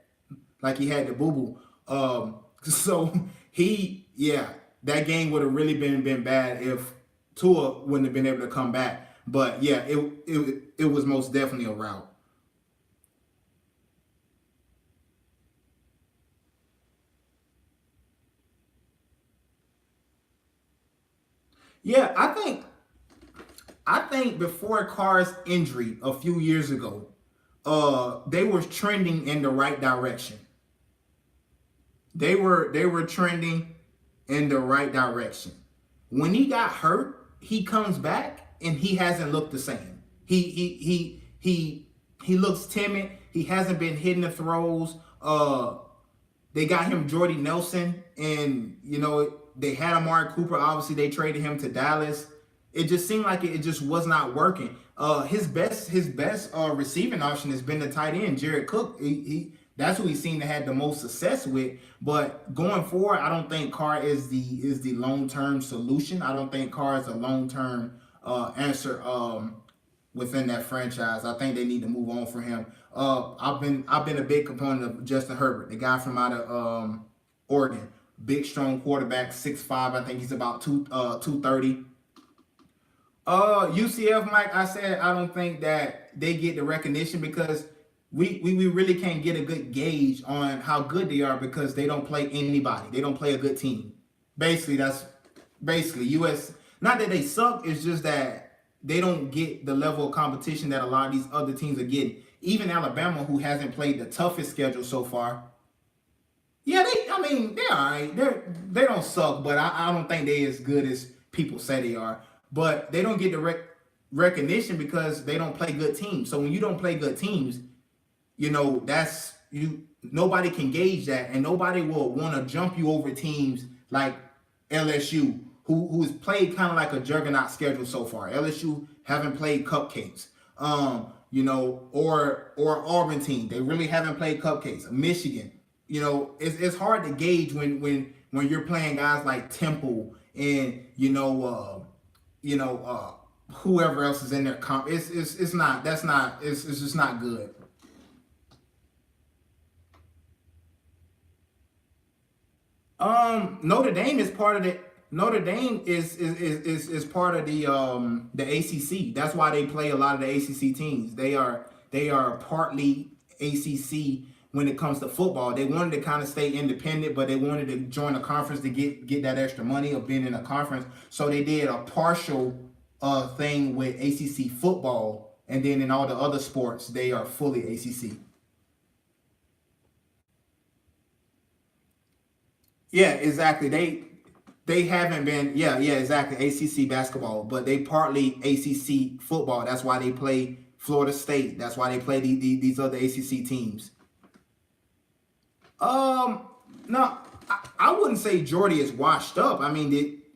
the boo boo. So that game would have really been bad if Tua wouldn't have been able to come back. But yeah, it was most definitely a rout. Yeah, I think before Carr's injury a few years ago, they were trending in the right direction. They were trending in the right direction. When he got hurt, he comes back and he hasn't looked the same. He looks timid. He hasn't been hitting the throws. They got him Jordy Nelson, and they had Amari Cooper. Obviously, they traded him to Dallas. It just seemed like it just was not working. His best receiving option has been the tight end, Jared Cook. That's who he seemed to have the most success with. But going forward, I don't think Carr is the long-term solution. I don't think Carr is a long-term answer within that franchise. I think they need to move on from him. I've been a big component of Justin Herbert, the guy from out of Oregon. Big, strong quarterback, 6'5". I think he's about 230. UCF, Mike, I said I don't think that they get the recognition because we really can't get a good gauge on how good they are because they don't play anybody. They don't play a good team. That's basically US. Not that they suck, it's just that they don't get the level of competition that a lot of these other teams are getting. Even Alabama, who hasn't played the toughest schedule so far. Yeah, they're all right. They don't suck, but I don't think they're as good as people say they are. But they don't get the recognition because they don't play good teams. So when you don't play good teams, nobody can gauge that, and nobody will want to jump you over teams like LSU, who's played kind of like a juggernaut schedule so far. LSU haven't played cupcakes. Or Auburn team. They really haven't played cupcakes. Michigan. It's hard to gauge when you're playing guys like Temple and whoever else is in their comp. It's just not good. Notre Dame is part of the Notre Dame is part of the ACC. That's why they play a lot of the ACC teams. They are partly ACC when it comes to football. They wanted to kind of stay independent, but they wanted to join a conference to get that extra money of being in a conference. So they did a partial thing with ACC football, and then in all the other sports, they are fully ACC. Yeah, exactly. They haven't been, exactly, ACC basketball, but they partly ACC football. That's why they play Florida State. That's why they play these other ACC teams. No, I wouldn't say Jordy is washed up. I mean,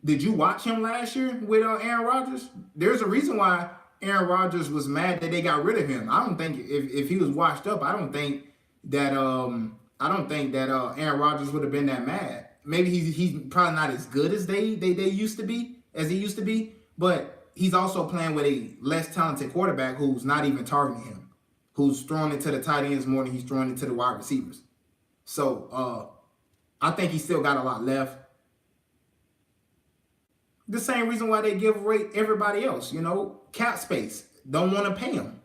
did you watch him last year with Aaron Rodgers? There's a reason why Aaron Rodgers was mad that they got rid of him. I don't think if he was washed up, I don't think that Aaron Rodgers would have been that mad. Maybe he's probably not as good as they used to be, as he used to be, but he's also playing with a less talented quarterback who's not even targeting him. who's throwing it to the tight ends more than he's throwing it to the wide receivers. So I think he still got a lot left. The same reason why they give away everybody else, cap space. Don't want to pay him.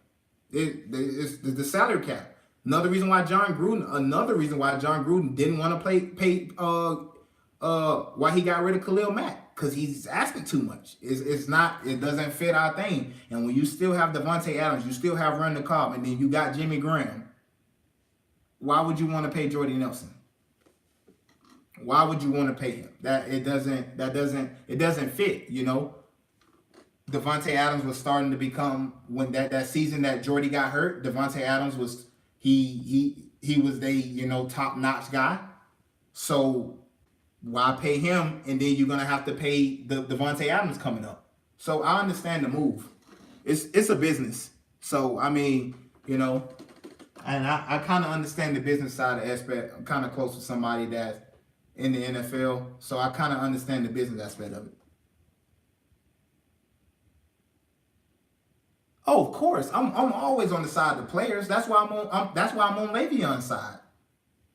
It's the salary cap. Another reason why John Gruden didn't want to pay why he got rid of Khalil Mack, because he's asking too much. It doesn't fit our thing. And when you still have Devontae Adams, you still have Randall Cobb, and then you got Jimmy Graham, why would you want to pay Jordy Nelson? Why would you want to pay him? It doesn't fit, Devontae Adams was starting to become, when that season that Jordy got hurt, Devontae Adams was he was the top-notch guy. So why pay him, and then you're gonna have to pay the Devontae Adams coming up? So I understand the move. It's a business. So I mean, and I kind of understand the business side of aspect. I'm kind of close to somebody that's in the NFL, so I kind of understand the business aspect of it. Oh, of course, I'm always on the side of the players. That's why I'm on Le'Veon's side.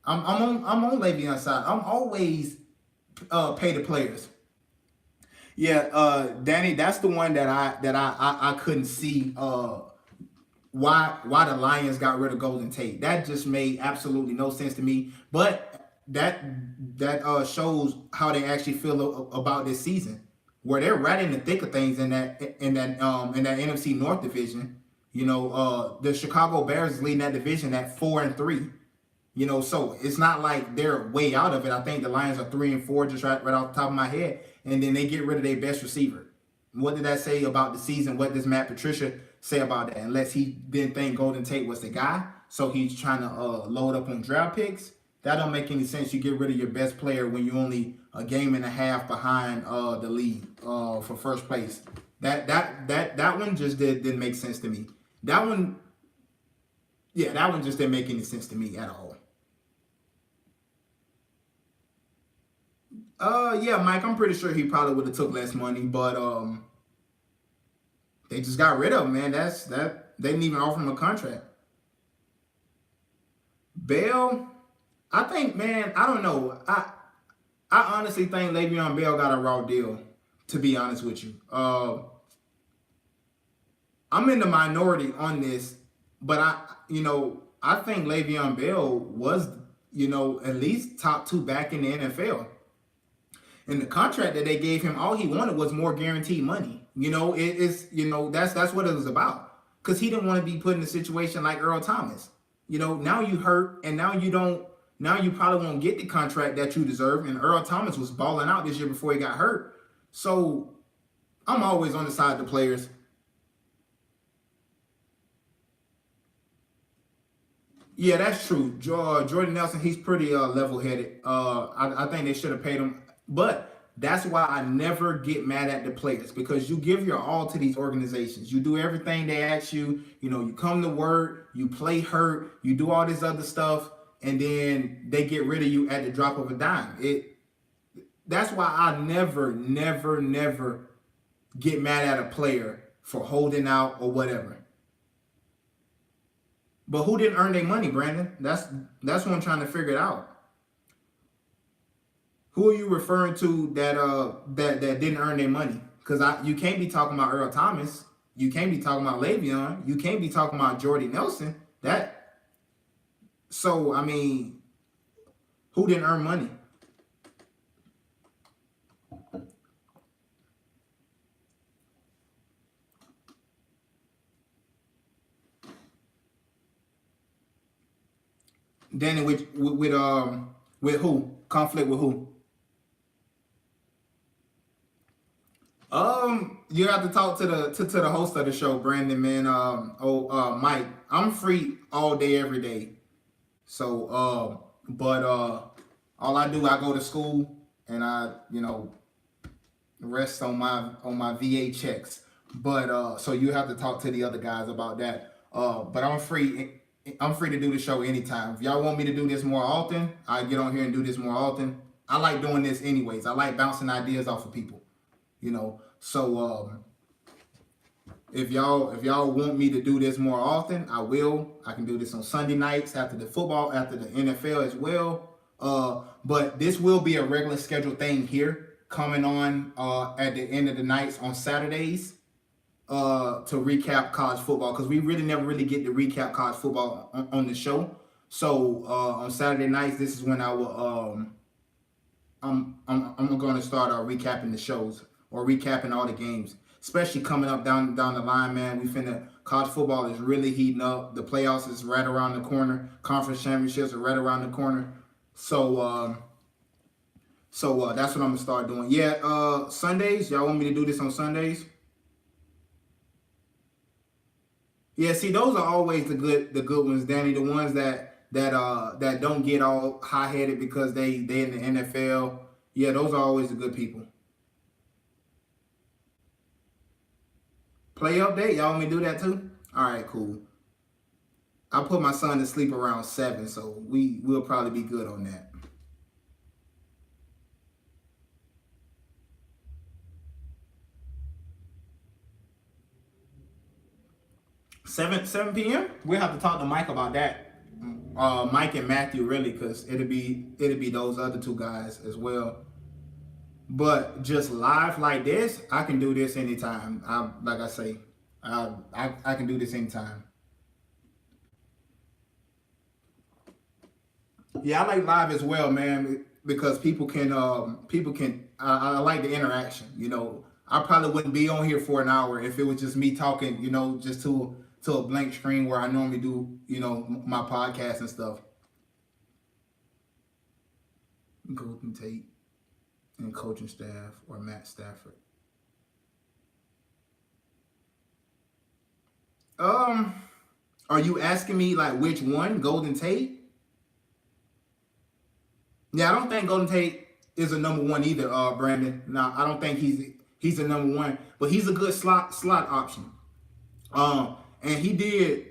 I'm on Le'Veon's side. I'm always pay the players. Yeah, Danny, that's the one that I couldn't see why the Lions got rid of Golden Tate. That just made absolutely no sense to me. But that shows how they actually feel about this season, where they're right in the thick of things in that NFC North division. The Chicago Bears is leading that division at 4-3. So it's not like they're way out of it. I think the Lions are 3-4, just right off the top of my head. And then they get rid of their best receiver. What did that say about the season? What does Matt Patricia say about that? Unless he didn't think Golden Tate was the guy, so he's trying to load up on draft picks. That don't make any sense. You get rid of your best player when you're only a game and a half behind the league for first place. That one just didn't make sense to me. That one just didn't make any sense to me at all. Yeah, Mike, I'm pretty sure he probably would have took less money, but they just got rid of him, man. They didn't even offer him a contract. Bell, I think, man, I don't know. I honestly think Le'Veon Bell got a raw deal, to be honest with you. I'm in the minority on this, but I think Le'Veon Bell was, at least top 2 back in the NFL. And the contract that they gave him, all he wanted was more guaranteed money. That's what it was about. Because he didn't want to be put in a situation like Earl Thomas. Now you hurt, and now you probably won't get the contract that you deserve. And Earl Thomas was balling out this year before he got hurt. So I'm always on the side of the players. Yeah, that's true. Jordan Nelson, he's pretty level-headed. I think they should have paid him. But that's why I never get mad at the players, because you give your all to these organizations. You do everything they ask you. You come to work, you play hurt, you do all this other stuff, and then they get rid of you at the drop of a dime. That's why I never get mad at a player for holding out or whatever. But who didn't earn their money, Brandon? That's what I'm trying to figure it out. Who are you referring to that didn't earn their money? Because you can't be talking about Earl Thomas. You can't be talking about Le'Veon. You can't be talking about Jordy Nelson. So, I mean, who didn't earn money? Danny, with who? Conflict with who? You have to talk to the host of the show, Brandon, man. Mike, I'm free all day, every day. So, but all I do, I go to school and I, rest on my VA checks. But so you have to talk to the other guys about that. But I'm free. I'm free to do the show anytime. If y'all want me to do this more often, I get on here and do this more often. I like doing this anyways. I like bouncing ideas off of people. So If y'all want me to do this more often, I will. I can do this on Sunday nights after the football, after the NFL as well. But this will be a regular scheduled thing here, coming on at the end of the nights on Saturdays to recap college football, because we really never really get to recap college football on the show. So on Saturday nights, this is when I will I'm going to start recapping the shows, or recapping all the games, especially coming up down the line, man. We finna college football is really heating up. The playoffs is right around the corner. Conference championships are right around the corner. So that's what I'm gonna start doing. Yeah, Sundays. Y'all want me to do this on Sundays? Yeah, see, those are always the good ones, Danny. The ones that don't get all high headed because they in the NFL. Yeah, those are always the good people. Play update. Y'all want me to do that too? All right, cool. I put my son to sleep around 7, so we'll probably be good on that. 7 p.m. We'll have to talk to Mike about that. Mike and Matthew, really, because it'll be those other two guys as well. But just live like this, I can do this anytime. Like I say, I can do this anytime. Yeah, I like live as well, man, because people can. I like the interaction. I probably wouldn't be on here for an hour if it was just me talking. Just to a blank screen where I normally do. My podcast and stuff. Golden Tate and coaching staff, or Matt Stafford. Um, are you asking me like which one, Golden Tate? Yeah, I don't think Golden Tate is a number one either, Brandon. No, I don't think he's a number one, but he's a good slot option. And he did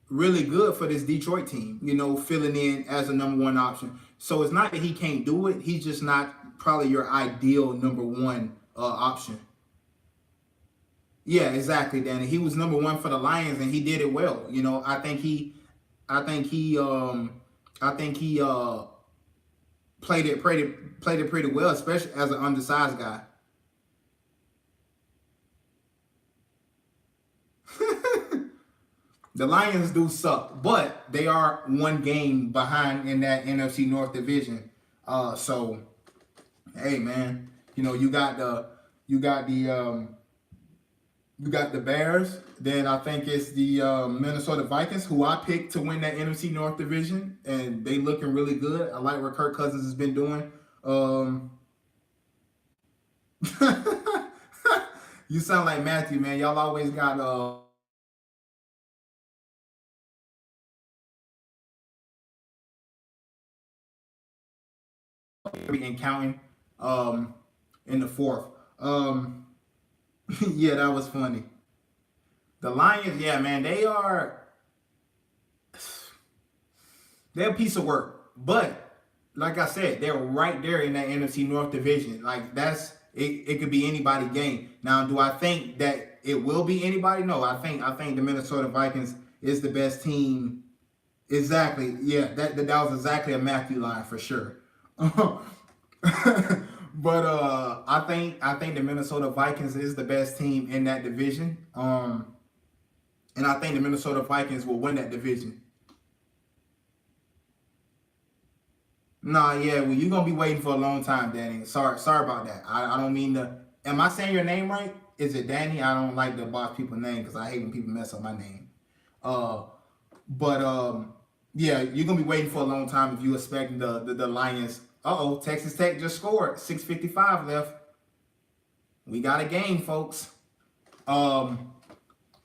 really good for this Detroit team, filling in as a number one option. So it's not that he can't do it; he's just not probably your ideal number one option. Yeah, exactly, Danny. He was number one for the Lions, and he did it well. I think he, I think he played it pretty well, especially as an undersized guy. The Lions do suck, but they are one game behind in that NFC North division. So hey, man, you got the Bears. Then I think it's the Minnesota Vikings, who I picked to win that NFC North division, and they looking really good. I like what Kirk Cousins has been doing. You sound like Matthew, man. Y'all always got and counting in the fourth. Yeah, that was funny. The Lions, yeah, man, they're a piece of work. But like I said, they're right there in that NFC North division. Like it could be anybody's game. Now, do I think that it will be anybody? No, I think the Minnesota Vikings is the best team. Exactly. Yeah, that was exactly a Matthew line for sure. But I think the Minnesota Vikings is the best team in that division. And I think the Minnesota Vikings will win that division. Nah, yeah, well, you're gonna be waiting for a long time, Danny. Sorry about that. I don't mean to. Am I saying your name right? Is it Danny? I don't like to boss people's name because I hate when people mess up my name. Uh, but yeah, you're gonna be waiting for a long time if you expecting the Lions. Texas Tech just scored. 6:55 left. We got a game, folks.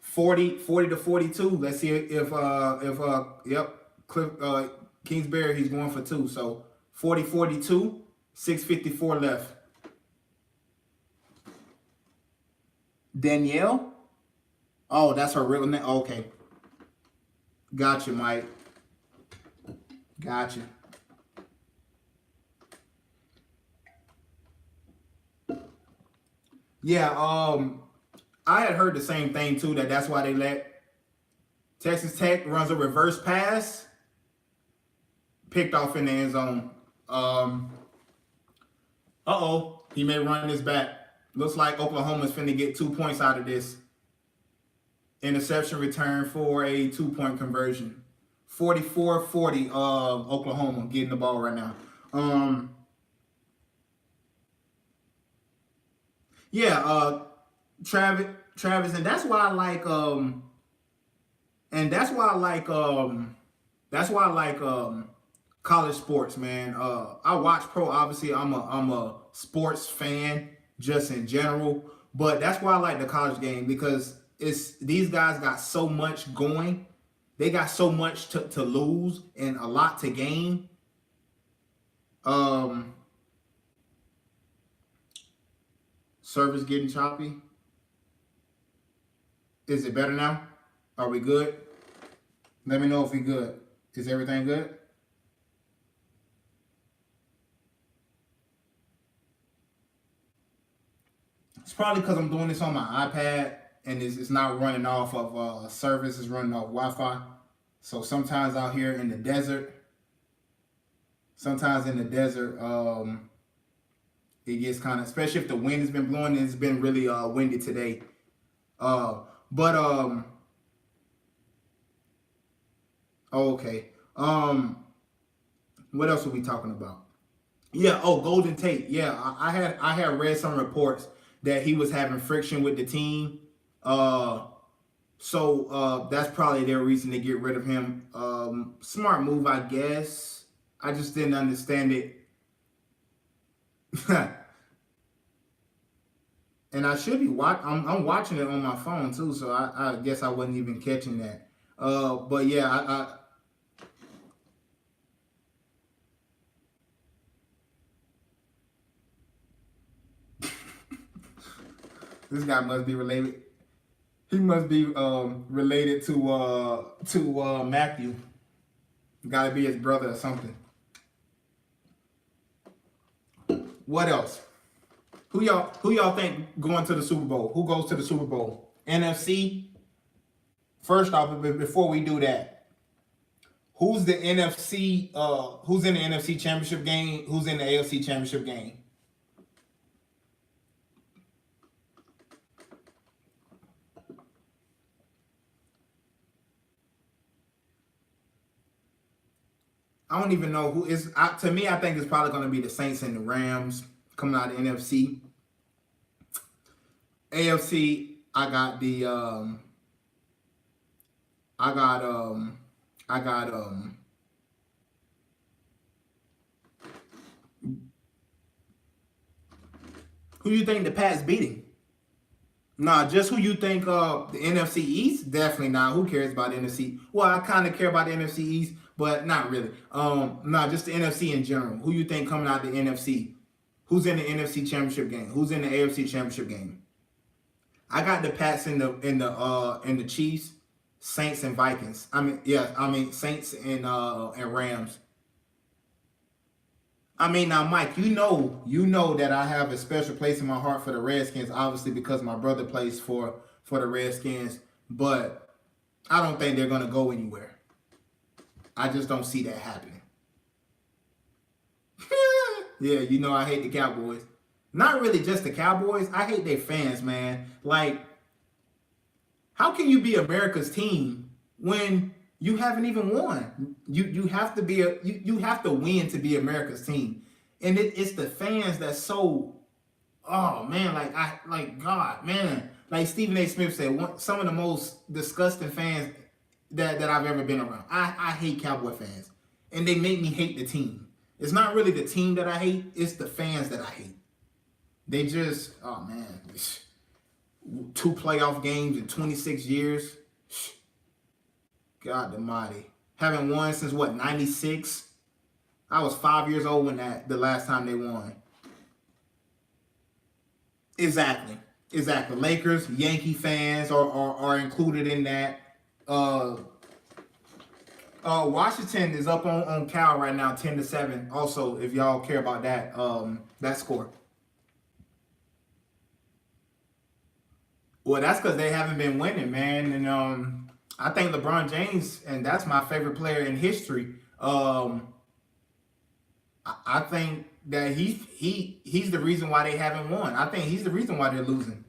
40 to 42. Let's see yep, Cliff Kingsbury, he's going for two. So 40-42, 6:54 left. Danielle? Oh, that's her real name. Okay. Gotcha, Mike. Gotcha. Yeah, I had heard the same thing too. That's why they let Texas Tech runs a reverse pass, picked off in the end zone. He may run this back. Looks like Oklahoma's finna get 2 points out of this. Interception return for a 2-point conversion. 44-40 Oklahoma getting the ball right now. Travis, and that's why I like college sports, man. I watch pro. Obviously, I'm a sports fan just in general, but that's why I like the college game, because these guys got so much going. They got so much to lose and a lot to gain. Service getting choppy. Is it better now? Are we good? Let me know if we good. Is everything good? It's probably because I'm doing this on my iPad and it's not running off of service. It's running off Wi-Fi. So sometimes out here in the desert, it gets kind of, especially if the wind has been blowing. It's been really windy today. Okay. What else are we talking about? Yeah. Oh, Golden Tate. Yeah, I had read some reports that he was having friction with the team. So that's probably their reason to get rid of him. Smart move, I guess. I just didn't understand it. And I should be I'm watching it on my phone too, so I guess I wasn't even catching that. But yeah, this guy must be related. He must be related to Matthew. Got to be his brother or something. What else? Who y'all think going to the Super Bowl? Who goes to the Super Bowl? NFC? First off, before we do that, who's the NFC? Who's in the NFC Championship game? Who's in the AFC Championship game? I don't even know who is. To me, I think it's probably going to be the Saints and the Rams coming out of the NFC. AFC, I got the who you think the Pats beating? Nah, just who you think the NFC East? Definitely not. Who cares about the NFC? Well, I kind of care about the NFC East, but not really. Nah, just the NFC in general. Who you think coming out the NFC? Who's in the NFC Championship game? Who's in the AFC Championship game? I got the Pats in the Chiefs, Saints and Vikings. Saints and Rams. I mean, now, Mike, you know that I have a special place in my heart for the Redskins, obviously because my brother plays for the Redskins, but I don't think they're gonna go anywhere. I just don't see that happening. Yeah, you know I hate the Cowboys. Not really just the Cowboys. I hate their fans, man. Like, how can you be America's team when you haven't even won? You have to be you have to win to be America's team, and it's the fans that's so. Oh man, God, man. Like Stephen A. Smith said, some of the most disgusting fans that I've ever been around. I hate Cowboy fans, and they make me hate the team. It's not really the team that I hate; it's the fans that I hate. They just, oh man, 2 playoff games in 26 years. God almighty. Haven't won since what, 96? I was 5 years old when the last time they won. Exactly. Lakers, Yankee fans are included in that. Washington is up on Cal right now, 10-7. Also, if y'all care about that score. Well, that's because they haven't been winning, man. And I think LeBron James, and that's my favorite player in history. I think that he's the reason why they haven't won. I think he's the reason why they're losing.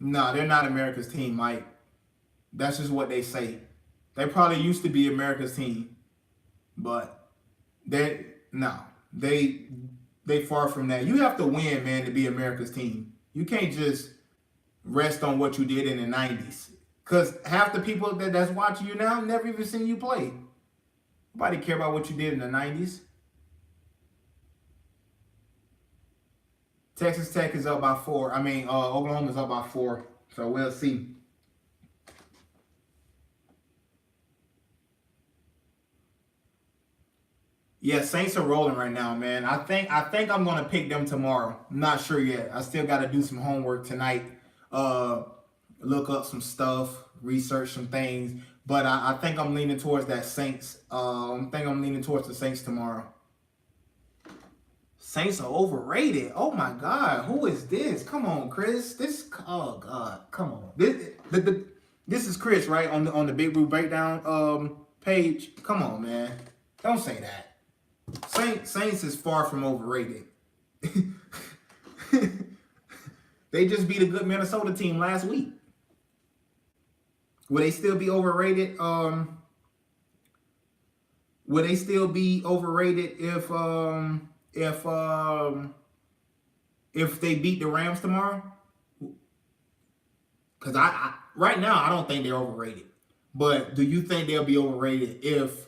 No, they're not America's team, Mike. That's just what they say. They probably used to be America's team, but they no, they they far from that. You have to win, man, to be America's team. You can't just rest on what you did in the '90s, because half the people that's watching you now never even seen you play. Nobody care about what you did in the '90s. Texas Tech is up by 4. I mean, Oklahoma's up by 4. So we'll see. Yeah, Saints are rolling right now, man. I think I'm gonna pick them tomorrow. I'm not sure yet. I still gotta do some homework tonight. Uh Look up some stuff, research some things. But I think I'm leaning towards that Saints. I think I'm leaning towards the Saints tomorrow. Saints are overrated. Oh my God, who is this? Come on, Chris. Oh God, come on. This is Chris, right? On the Big Blue Breakdown page. Come on, man. Don't say that. Saints is far from overrated. They just beat a good Minnesota team last week. Will they still be overrated? Will they still be overrated if they beat the Rams tomorrow? Because I right now I don't think they're overrated. But do you think they'll be overrated if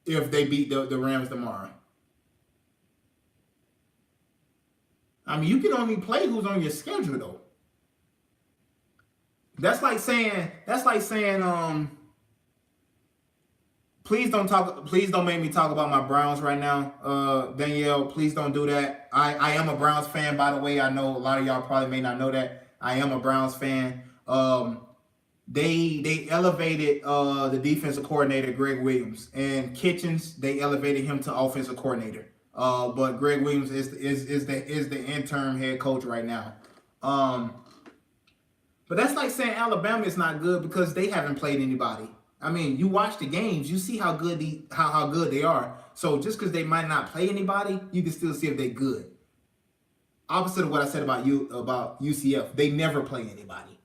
they beat the Rams tomorrow? I mean, you can only play who's on your schedule though. That's like saying please don't make me talk about my Browns right now. Danielle, please don't do that. I am a Browns fan, by the way. I know a lot of y'all probably may not know that. I am a Browns fan. They elevated the defensive coordinator, Greg Williams, and Kitchens, they elevated him to offensive coordinator. But Greg Williams is the interim head coach right now. But that's like saying Alabama is not good because they haven't played anybody. I mean, you watch the games, you see how good how good they are. So just because they might not play anybody, you can still see if they're good. Opposite of what I said about UCF, they never play anybody,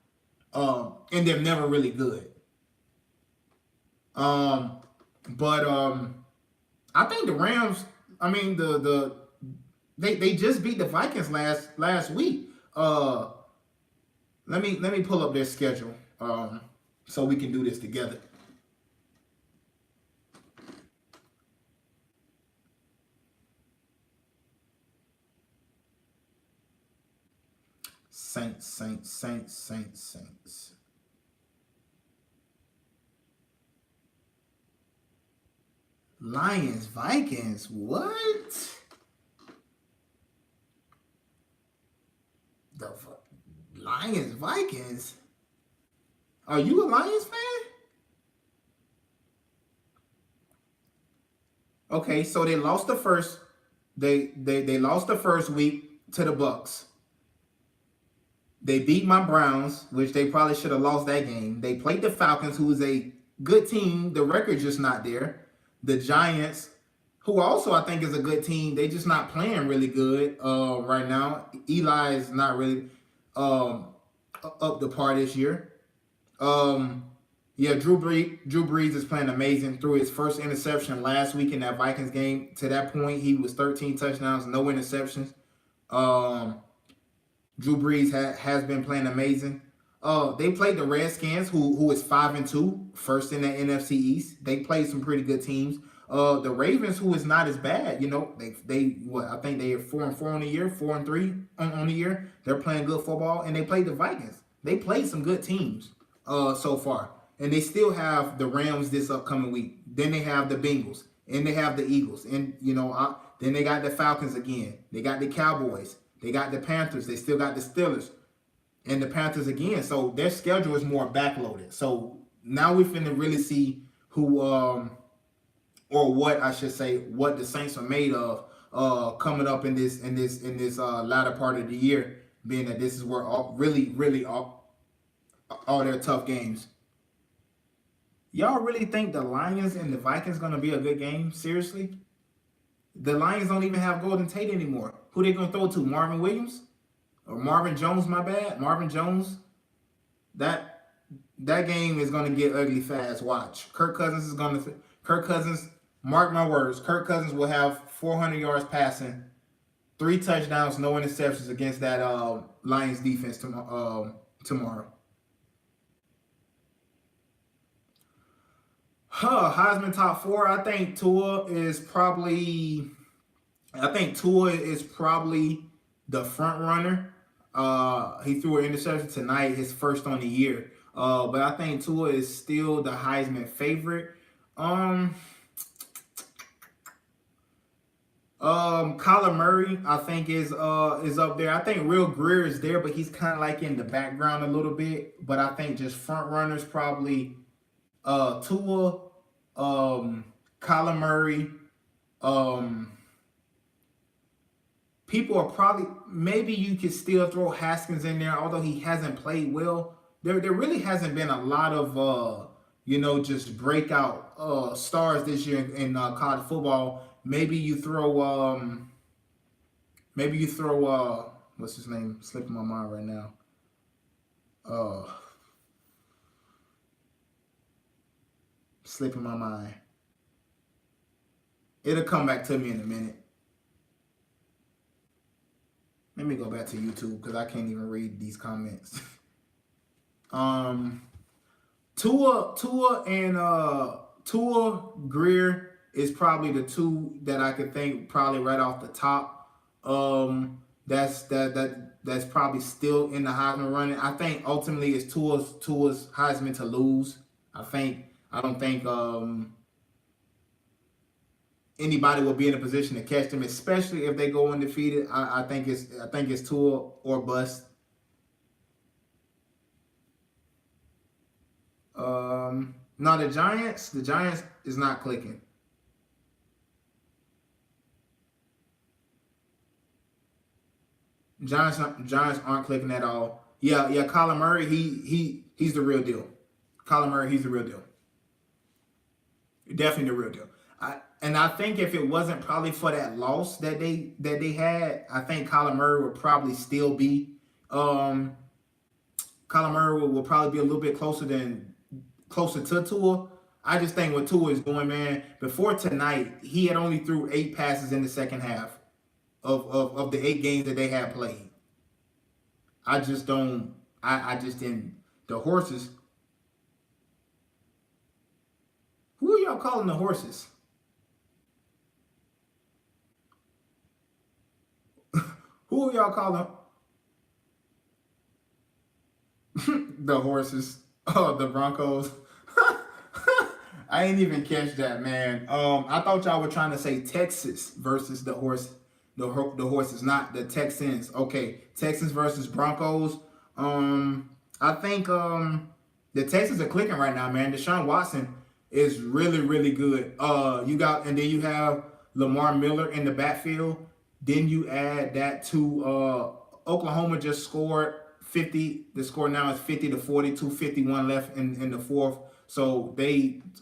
and they're never really good. But I think the Rams. I mean, they just beat the Vikings last week. Let me pull up their schedule so we can do this together. Saints. Lions, Vikings, what? The Lions, Vikings? Are you a Lions fan? Okay, so they lost the first. They lost the first week to the Bucks. They beat my Browns, which they probably should have lost that game. They played the Falcons, who is a good team. The record's just not there. The Giants, who also I think is a good team, they just not playing really good right now. Eli is not really up the par this year. Yeah, Drew Brees is playing amazing. Threw his first interception last week in that Vikings game. To that point, he was 13 touchdowns, no interceptions. Drew Brees has been playing amazing. They played the Redskins, who is 5-2, first in the NFC East. They played some pretty good teams. The Ravens, who is not as bad, you know, I think they are 4-4 on the year, 4-3 on the year. They're playing good football, and they played the Vikings. They played some good teams so far, and they still have the Rams this upcoming week. Then they have the Bengals, and they have the Eagles, and then they got the Falcons again. They got the Cowboys. They got the Panthers. They still got the Steelers and the Panthers again. So their schedule is more backloaded. So now we're finna really see who, or what I should say, what the Saints are made of. coming up in this latter part of the year, being that this is where all their tough games. Y'all really think the Lions and the Vikings gonna be a good game? Seriously? The Lions don't even have Golden Tate anymore. Who they gonna throw to? Marvin Williams or Marvin Jones? My bad, Marvin Jones. That game is gonna get ugly fast. Watch. Kirk Cousins. Mark my words. Kirk Cousins will have 400 yards passing, 3 touchdowns, no interceptions against that Lions defense tomorrow. Heisman top 4. I think Tua is probably the front runner. He threw an interception tonight, his first on the year. But I think Tua is still the Heisman favorite. Kyler Murray, I think is up there. I think Real Greer is there, but he's kind of like in the background a little bit. But I think just front runners probably Tua, Kyler Murray. People are probably, maybe you could still throw Haskins in there, although he hasn't played well. There really hasn't been a lot of just breakout stars this year in college football. Maybe you throw what's his name? Slipping my mind right now. Slipping my mind. It'll come back to me in a minute. Let me go back to YouTube because I can't even read these comments. Tua Greer is probably the two that I could think probably right off the top. That's probably still in the Heisman running. I think ultimately it's Tua's Heisman to lose. I don't think anybody will be in a position to catch them, especially if they go undefeated. I think it's Tua or bust. Now the Giants is not clicking. Giants aren't clicking at all. Yeah, Kyler Murray, he's the real deal. Kyler Murray, he's the real deal. Definitely the real deal. I think if it wasn't probably for that loss that they had, I think Kyler Murray would probably still be. Kyler Murray will probably be a little bit closer to Tua. I just think what Tua is doing, man. Before tonight, he had only threw 8 passes in the second half of the 8 games that they had played. I just didn't. The horses. Who are y'all calling the horses? Who are y'all calling the horses? Oh, the Broncos. I ain't even catch that, man. I thought y'all were trying to say Texas versus the horses, not the Texans. Okay, Texans versus Broncos. I think the Texans are clicking right now, man. Deshaun Watson is really, really good. Then you have Lamar Miller in the backfield. Then you add that to Oklahoma just scored 50. The score now is 50-40, 2:51 left in the fourth. So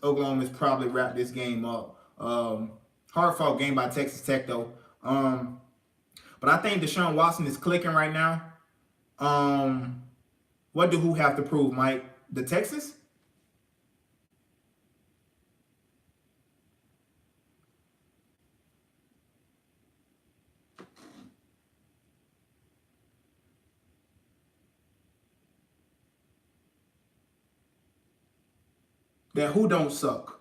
Oklahoma's probably wrapped this game up. Hard-fought game by Texas Tech though. But I think Deshaun Watson is clicking right now. What do who have to prove, Mike? The Texans? That who don't suck?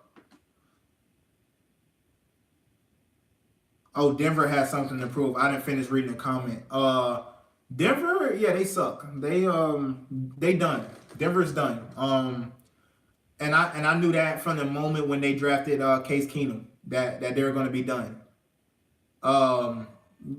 Oh, Denver has something to prove. I didn't finish reading the comment. Denver, yeah, they suck. They done. Denver's done. And I knew that from the moment when they drafted Case Keenum that they were going to be done.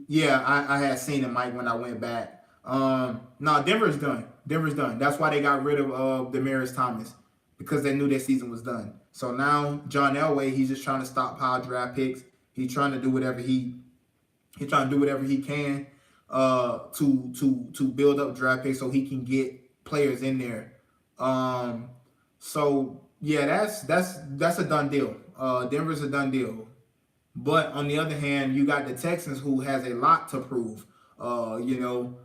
Yeah, I had seen it, Mike, when I went back. No, Denver's done. Denver's done. That's why they got rid of Demaryius Thomas, because they knew their season was done. So now John Elway, he's just trying to stockpile draft picks. He's trying to do whatever he He's trying to do whatever he can to build up draft picks so he can get players in there. Um, so yeah, that's a done deal. Denver's a done deal. But on the other hand, you got the Texans who has a lot to prove. You know,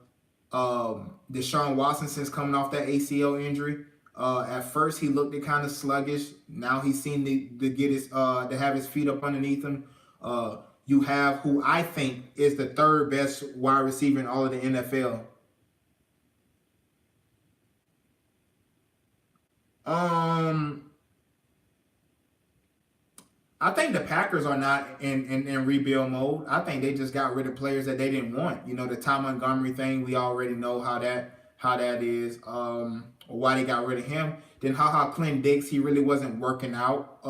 Deshaun Watson since coming off that ACL injury. At first he looked kind of sluggish. Now he seemed to get his to have his feet up underneath him. You have who I think is the third best wide receiver in all of the NFL. Um, I think the Packers are not in rebuild mode. I think they just got rid of players that they didn't want. You know, the Ty Montgomery thing, we already know how that is. Why they got rid of him. Then Clint Dix, he really wasn't working out.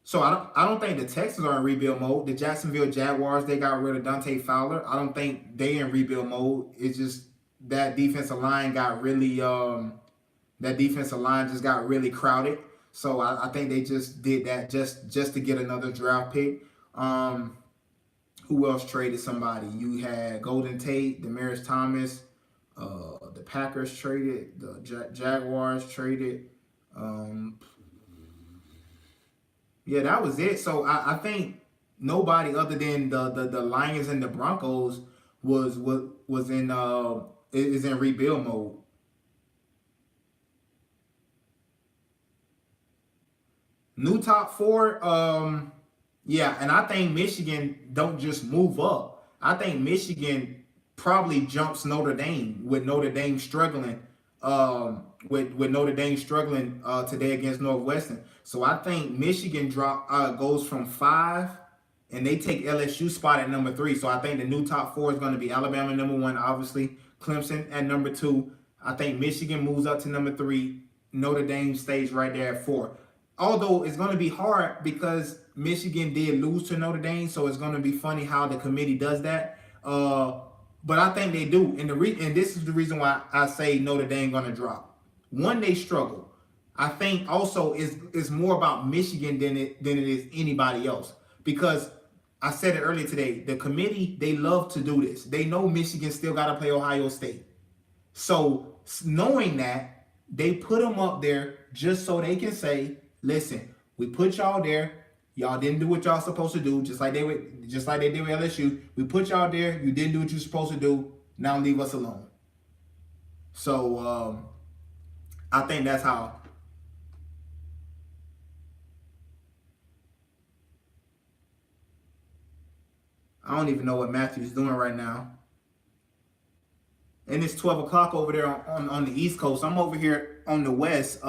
So I don't think the Texans are in rebuild mode. The Jacksonville Jaguars, they got rid of Dante Fowler. I don't think they in rebuild mode. It's just that defensive line got really that defensive line just got really crowded. So I think they just did that just to get another draft pick. Um, who else traded somebody? You had Golden Tate, Demaryius Thomas. The Packers traded. The Jaguars traded. Um, yeah, that was it. So I think nobody other than the Lions and the Broncos was in is in rebuild mode. New top four, yeah, and I think Michigan don't just move up. I think Michigan probably jumps Notre Dame with Notre Dame struggling, with Notre Dame struggling today against Northwestern. So I think Michigan goes from 5, and they take LSU spot at number 3. So I think the new top 4 is going to be Alabama number 1, obviously Clemson at number 2. I think Michigan moves up to number 3. Notre Dame stays right there at 4. Although it's going to be hard because Michigan did lose to Notre Dame, so it's going to be funny how the committee does that. But I think they do, and and this is the reason why I say Notre Dame going to drop. One, they struggle. I think also is more about Michigan than it is anybody else, because I said it earlier today. The committee, they love to do this. They know Michigan still got to play Ohio State. So knowing that, they put them up there just so they can say, listen, we put y'all there. Y'all didn't do what y'all supposed to do, just like they did with LSU. We put y'all there. You didn't do what you're supposed to do. Now leave us alone. So I think that's how. I don't even know what Matthew's doing right now. And it's 12 o'clock over there on the East Coast. I'm over here on the West.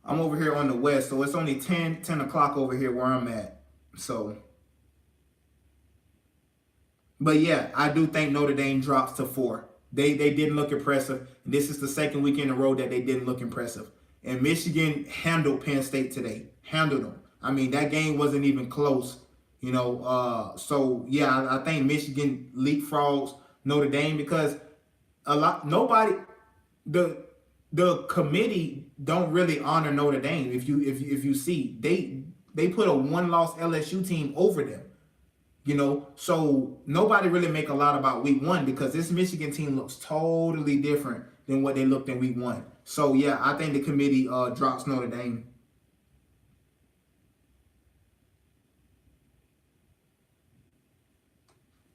I'm over here on the West, so it's only 10 o'clock over here where I'm at. So, but yeah, I do think Notre Dame drops to 4. They didn't look impressive. This is the second week in a row that they didn't look impressive. And Michigan handled Penn State today. Handled them. I mean, that game wasn't even close. You know, so yeah, I think Michigan leapfrogs Notre Dame because the the committee don't really honor Notre Dame. If you see, they put a 1-loss LSU team over them. You know, so nobody really make a lot about week 1 because this Michigan team looks totally different than what they looked in week 1. So yeah, I think the committee drops Notre Dame.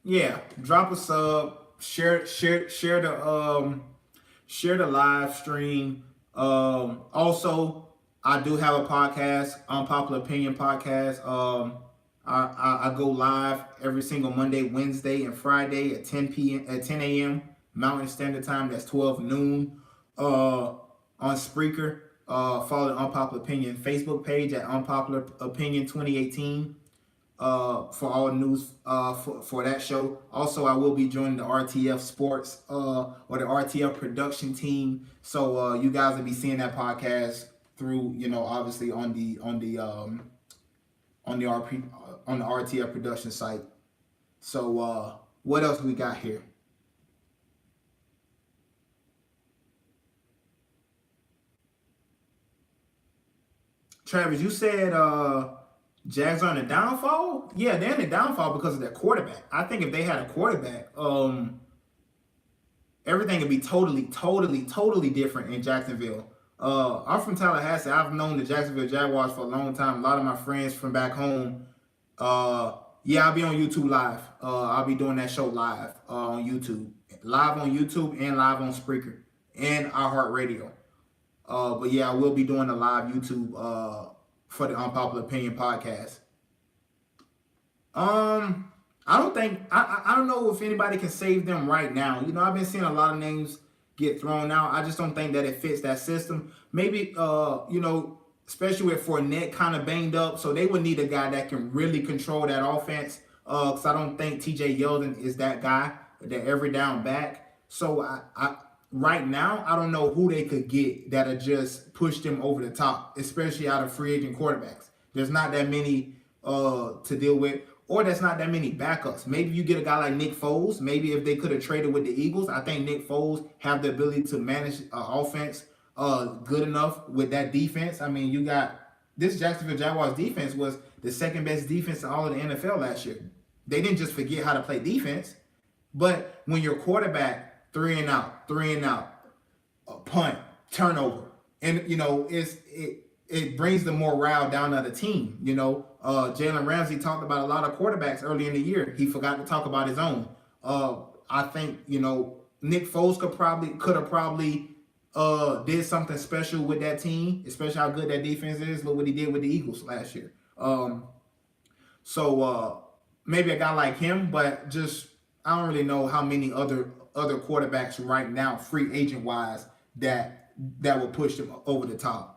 Yeah, drop a sub, share the live stream. Also, I do have a podcast, Unpopular Opinion podcast. I go live every single Monday, Wednesday, and Friday at 10 a.m. Mountain Standard Time. That's 12 noon. On Spreaker. Follow the Unpopular Opinion Facebook page at Unpopular Opinion 2018. For all news for that show. Also, I will be joining the RTF Sports or the RTF production team. So you guys will be seeing that podcast through, obviously on the RTF production site. So what else we got here? Travis, you said Jags are in the downfall. Yeah, they're in the downfall because of their quarterback. I think if they had a quarterback, everything would be totally different in Jacksonville. I'm from Tallahassee. I've known the Jacksonville Jaguars for a long time. A lot of my friends from back home. Yeah, I'll be on YouTube live. I'll be doing that show live on YouTube, live on YouTube and live on Spreaker and iHeartRadio. But yeah, I will be doing a live YouTube for the Unpopular Opinion podcast. I don't know if anybody can save them right now. You know, I've been seeing a lot of names get thrown out. I just don't think that it fits that system. Maybe you know, especially with Fournette kind of banged up, so they would need a guy that can really control that offense. Because I don't think TJ Yeldon is that guy, that every down back. So I right now I don't know who they could get that'll just push them over the top, especially out of free agent quarterbacks. There's not that many to deal with. Or there's not that many backups. Maybe you get a guy like Nick Foles. Maybe if they could have traded with the Eagles, I think Nick Foles have the ability to manage offense good enough with that defense. I mean, you got this Jacksonville Jaguars defense was the second best defense in all of the NFL last year. They didn't just forget how to play defense, but when your quarterback three and out, punt, turnover, and you know it brings the morale down to the team. You know, Jalen Ramsey talked about a lot of quarterbacks early in the year. He forgot to talk about his own. I think, you know, Nick Foles could have probably did something special with that team, especially how good that defense is. Look what he did with the Eagles last year. So maybe a guy like him, but just I don't really know how many other quarterbacks right now, free agent wise, that will push them over the top.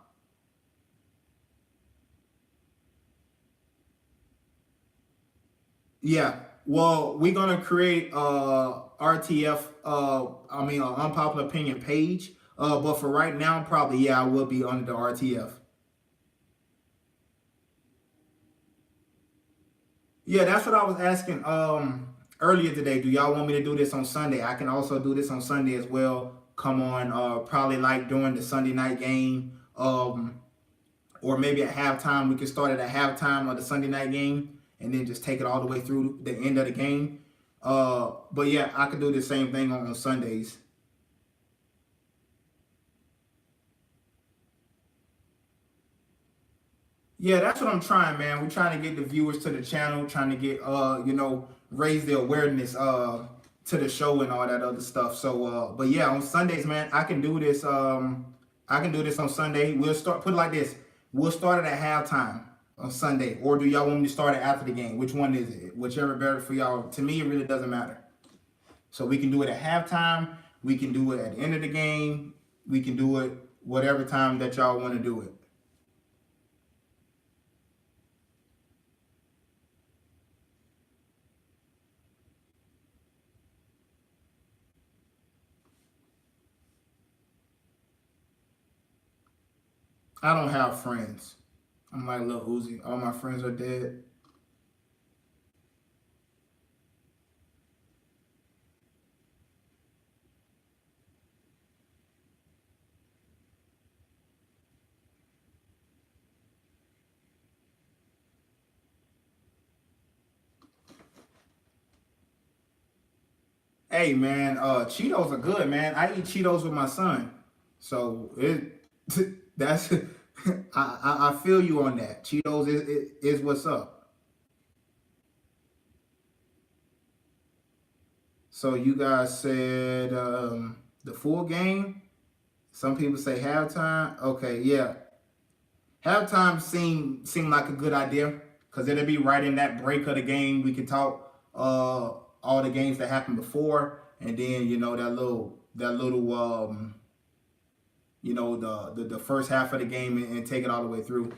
Yeah, well, we're gonna create RTF. Unpopular opinion page. But for right now, probably yeah, I will be under the RTF. Yeah, that's what I was asking earlier today. Do y'all want me to do this on Sunday? I can also do this on Sunday as well. Come on, probably like during the Sunday night game, or maybe at halftime. We can start at halftime of the Sunday night game and then just take it all the way through the end of the game. But yeah, I could do the same thing on Sundays. Yeah, that's what I'm trying, man. We're trying to get the viewers to the channel, trying to get raise the awareness to the show and all that other stuff. So but yeah, on Sundays, man, I can do this. I can do this on Sunday. We'll put it like this. We'll start it at halftime on Sunday, or do y'all want me to start it after the game? Which one is it? Whichever better for y'all. To me, it really doesn't matter. So we can do it at halftime. We can do it at the end of the game. We can do it whatever time that y'all want to do it. I don't have friends. I'm like Lil Uzi. All my friends are dead. Hey man, Cheetos are good, man. I eat Cheetos with my son, so it that's I feel you on that. Cheetos is what's up. So you guys said the full game. Some people say halftime. Okay, yeah, halftime seem like a good idea because it'll be right in that break of the game. We can talk all the games that happened before, and then you know that little the first half of the game and take it all the way through.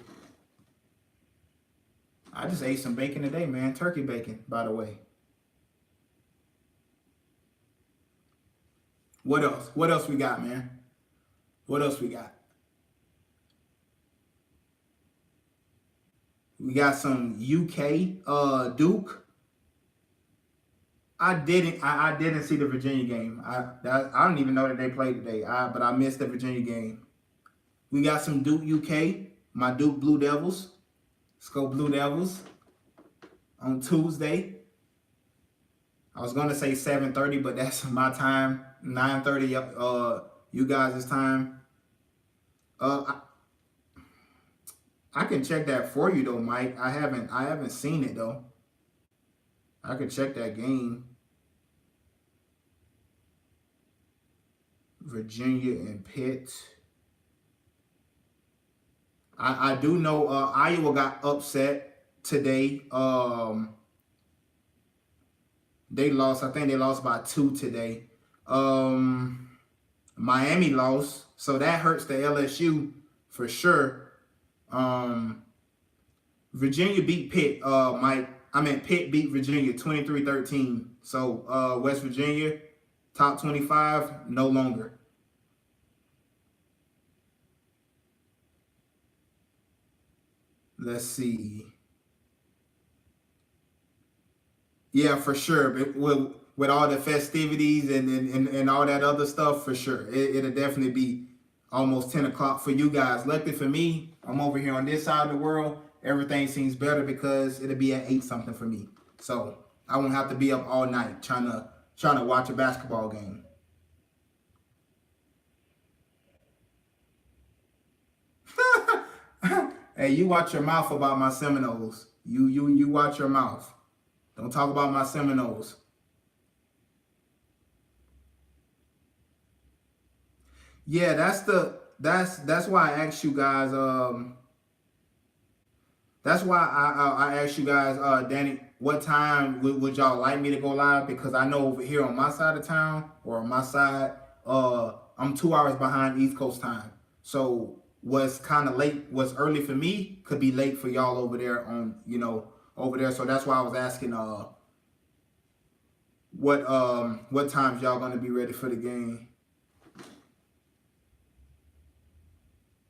I just ate some bacon today, man. Turkey bacon, by the way. What else? What else we got, man? What else we got? We got some UK Duke. I didn't see the Virginia game. I don't even know that they played today. But I missed the Virginia game. We got some Duke UK, my Duke Blue Devils. Let's go Blue Devils on Tuesday. I was gonna say 7:30, but that's my time. 9:30. You guys' time. I can check that for you though, Mike. I haven't seen it though. I can check that game. Virginia and Pitt. I do know Iowa got upset today. They lost. I think they lost by 2 today. Miami lost, so that hurts the LSU for sure. Virginia beat Pitt. Pitt beat Virginia 23-13. So West Virginia, top 25, no longer. Let's see. Yeah, for sure. But with all the festivities and all that other stuff, for sure. It'll definitely be almost 10 o'clock for you guys. Luckily for me, I'm over here on this side of the world. Everything seems better because it'll be at 8 something for me. So I won't have to be up all night trying to watch a basketball game. Hey, you watch your mouth about my Seminoles. You watch your mouth. Don't talk about my Seminoles. Yeah, that's why I asked you guys. That's why I asked you guys, Danny, what time would y'all like me to go live? Because I know over here on my side of town or on my side, I'm 2 hours behind East Coast time. So what's kind of late, what's early for me could be late for y'all over there over there. So that's why I was asking, what times y'all gonna be ready for the game?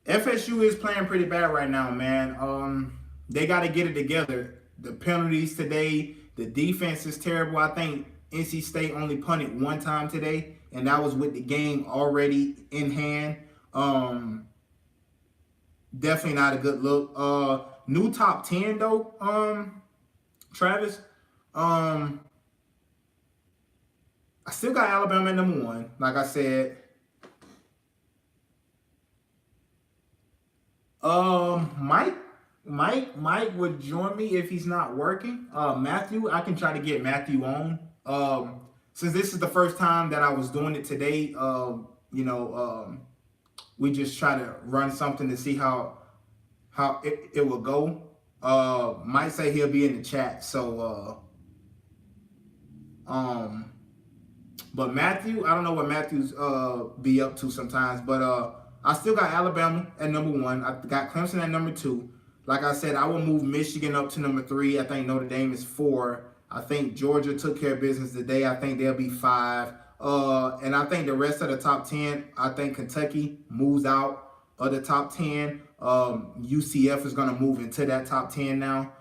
FSU is playing pretty bad right now, man. They got to get it together. The penalties today, the defense is terrible. I think NC State only punted 1 time today, and that was with the game already in hand. Definitely not a good look. New top 10 though, Travis. I still got Alabama at number 1. Like I said. Mike would join me if he's not working. Matthew, I can try to get Matthew on. Since this is the first time that I was doing it today, we just try to run something to see how it will go. Mike say he'll be in the chat. So but Matthew, I don't know what Matthew's be up to sometimes, but I still got Alabama at number 1. I got Clemson at number 2. Like I said, I will move Michigan up to number 3. I think Notre Dame is 4. I think Georgia took care of business today. I think they'll be 5. And I think the rest of the top 10, I think Kentucky moves out of the top 10. UCF is going to move into that top 10 now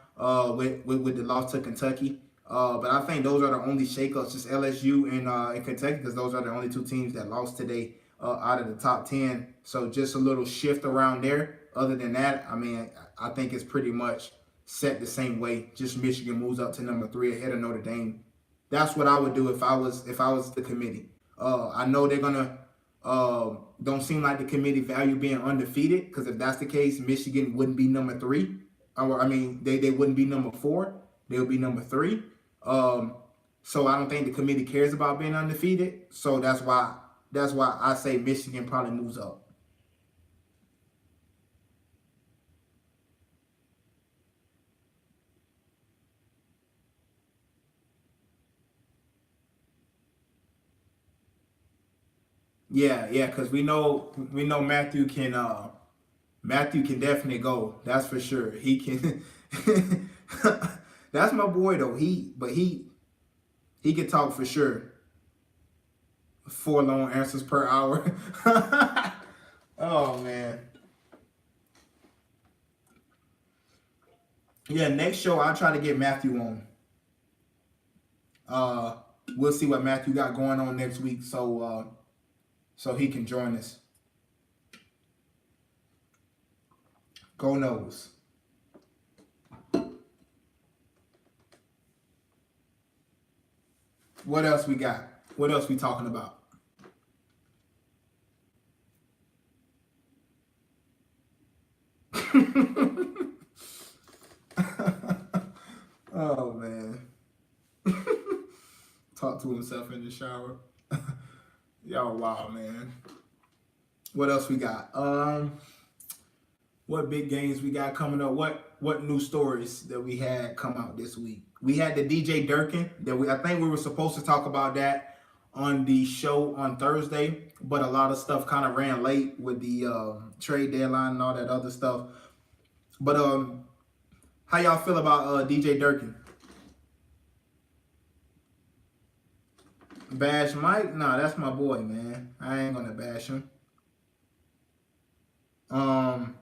with the loss to Kentucky. But I think those are the only shakeups, just LSU and Kentucky, because those are the only 2 teams that lost today out of the top 10. So just a little shift around there. Other than that, I mean, I think it's pretty much set the same way. Just Michigan moves up to number 3 ahead of Notre Dame. That's what I would do if I was the committee. I know they're gonna don't seem like the committee value being undefeated, because if that's the case, Michigan wouldn't be number 3. Or I mean, they wouldn't be number 4. They'll be number 3. So I don't think the committee cares about being undefeated. So that's why I say Michigan probably moves up. Yeah, because we know Matthew can definitely go. That's for sure. He can. That's my boy though. He can talk for sure. 4 long answers per hour. Oh man. Yeah, next show I'll try to get Matthew on. We'll see what Matthew got going on next week, so he can join us. Go knows. What else we got? What else we talking about? Oh man. Talk to himself in the shower. Y'all wild, man. What else we got? What big games we got coming up? What new stories that we had come out this week? We had the DJ Durkin that I think we were supposed to talk about that on the show on Thursday, but a lot of stuff kind of ran late with the trade deadline and all that other stuff. But how y'all feel about DJ Durkin? Bash Mike? Nah, that's my boy, man. I ain't gonna bash him. Um,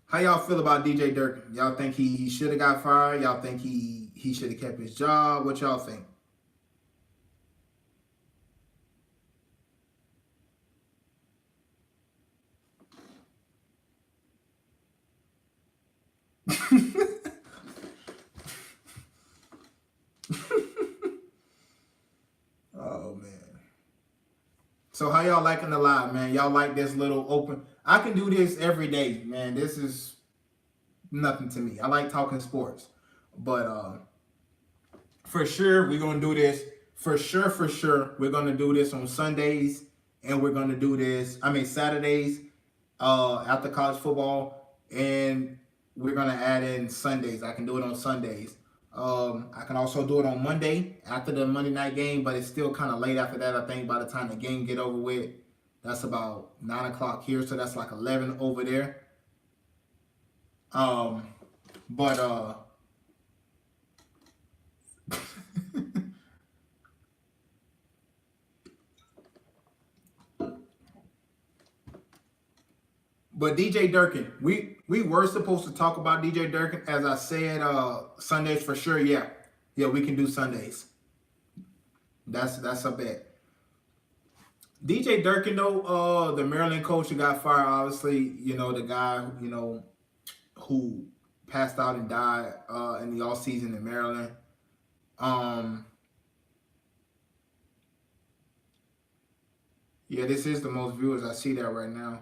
how y'all feel about DJ Durkin? Y'all think he should have got fired? Y'all think he should have kept his job? What y'all think? Oh man. So how y'all liking the live, man? Y'all like this little open? I can do this every day, man. This is nothing to me. I like talking sports, but for sure we're gonna do this. For sure, we're gonna do this on Sundays, and we're gonna do this. I mean Saturdays, after college football, and we're gonna add in Sundays. I can do it on Sundays. I can also do it on Monday after the Monday night game, but it's still kind of late after that. I think by the time the game get over with, that's about 9 o'clock here, so that's like 11 over there. Um, but but DJ Durkin, we were supposed to talk about DJ Durkin, as I said, Sundays for sure. Yeah, we can do Sundays. That's a bet. DJ Durkin though, the Maryland coach who got fired, obviously, the guy, who passed out and died in the off season in Maryland. Yeah, this is the most viewers. I see that right now.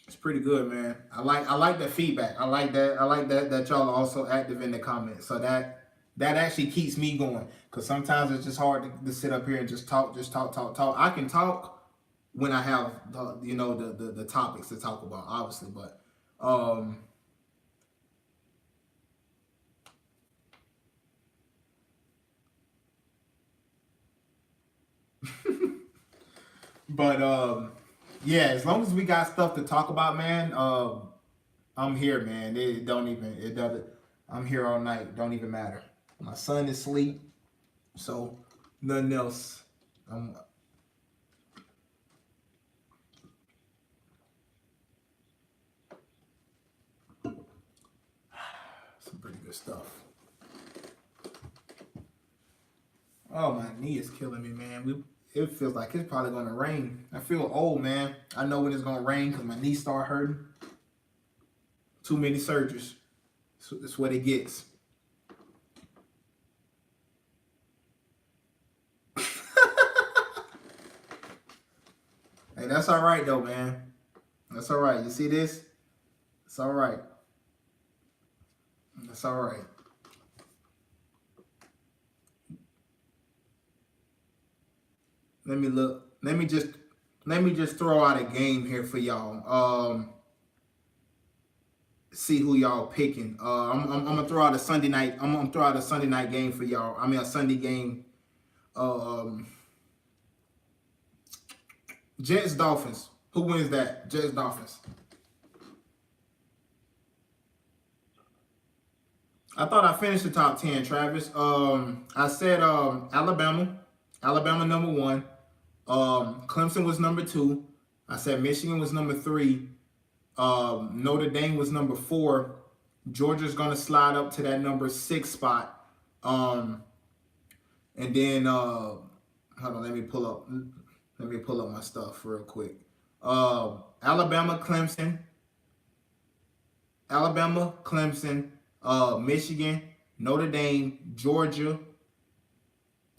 It's pretty good, man. I like the feedback. I like that y'all are also active in the comments. So that actually keeps me going. Cause sometimes it's just hard to sit up here and just talk. I can talk when I have the topics to talk about, obviously, but yeah, as long as we got stuff to talk about, man, I'm here, man. It doesn't. I'm here all night. Don't even matter. My son is asleep, so nothing else. Some pretty good stuff. Oh, my knee is killing me, man. It feels like it's probably gonna rain. I feel old, man. I know when it's gonna rain because my knee start hurting. Too many surgeries. So that's what it gets. Hey, that's all right though, man. That's all right. You see this? It's all right. That's all right. Let me look. Let me just throw out a game here for y'all. See who y'all picking. I'm gonna throw out a Sunday night. I'm gonna throw out a Sunday night game for y'all. I mean a Sunday game. Jets Dolphins. Who wins that? Jets Dolphins. I thought I finished the top 10, Travis. I said Alabama. Alabama number 1. Clemson was number 2. I said Michigan was number 3. Notre Dame was number 4. Georgia's gonna slide up to that number 6 spot. And then hold on, let me pull up my stuff real quick. Alabama, Clemson, Michigan, Notre Dame, Georgia,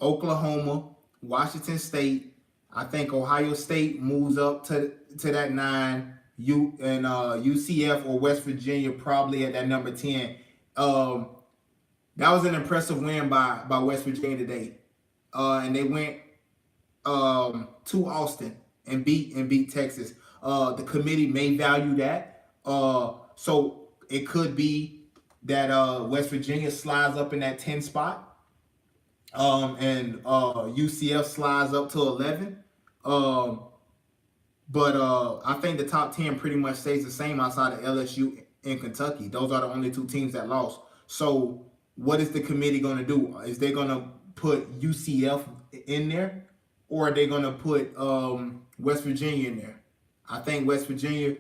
Oklahoma, Washington State. I think Ohio State moves up to that 9. UCF or West Virginia probably at that number 10. Um, that was an impressive win by West Virginia today, and they went to Austin and beat Texas. The committee may value that, so it could be that West Virginia slides up in that 10 spot, and UCF slides up to 11. But I think the top 10 pretty much stays the same outside of LSU and Kentucky. Those are the only 2 teams that lost. So what is the committee going to do? Is they going to put UCF in there, or are they going to put West Virginia in there? I think West Virginia.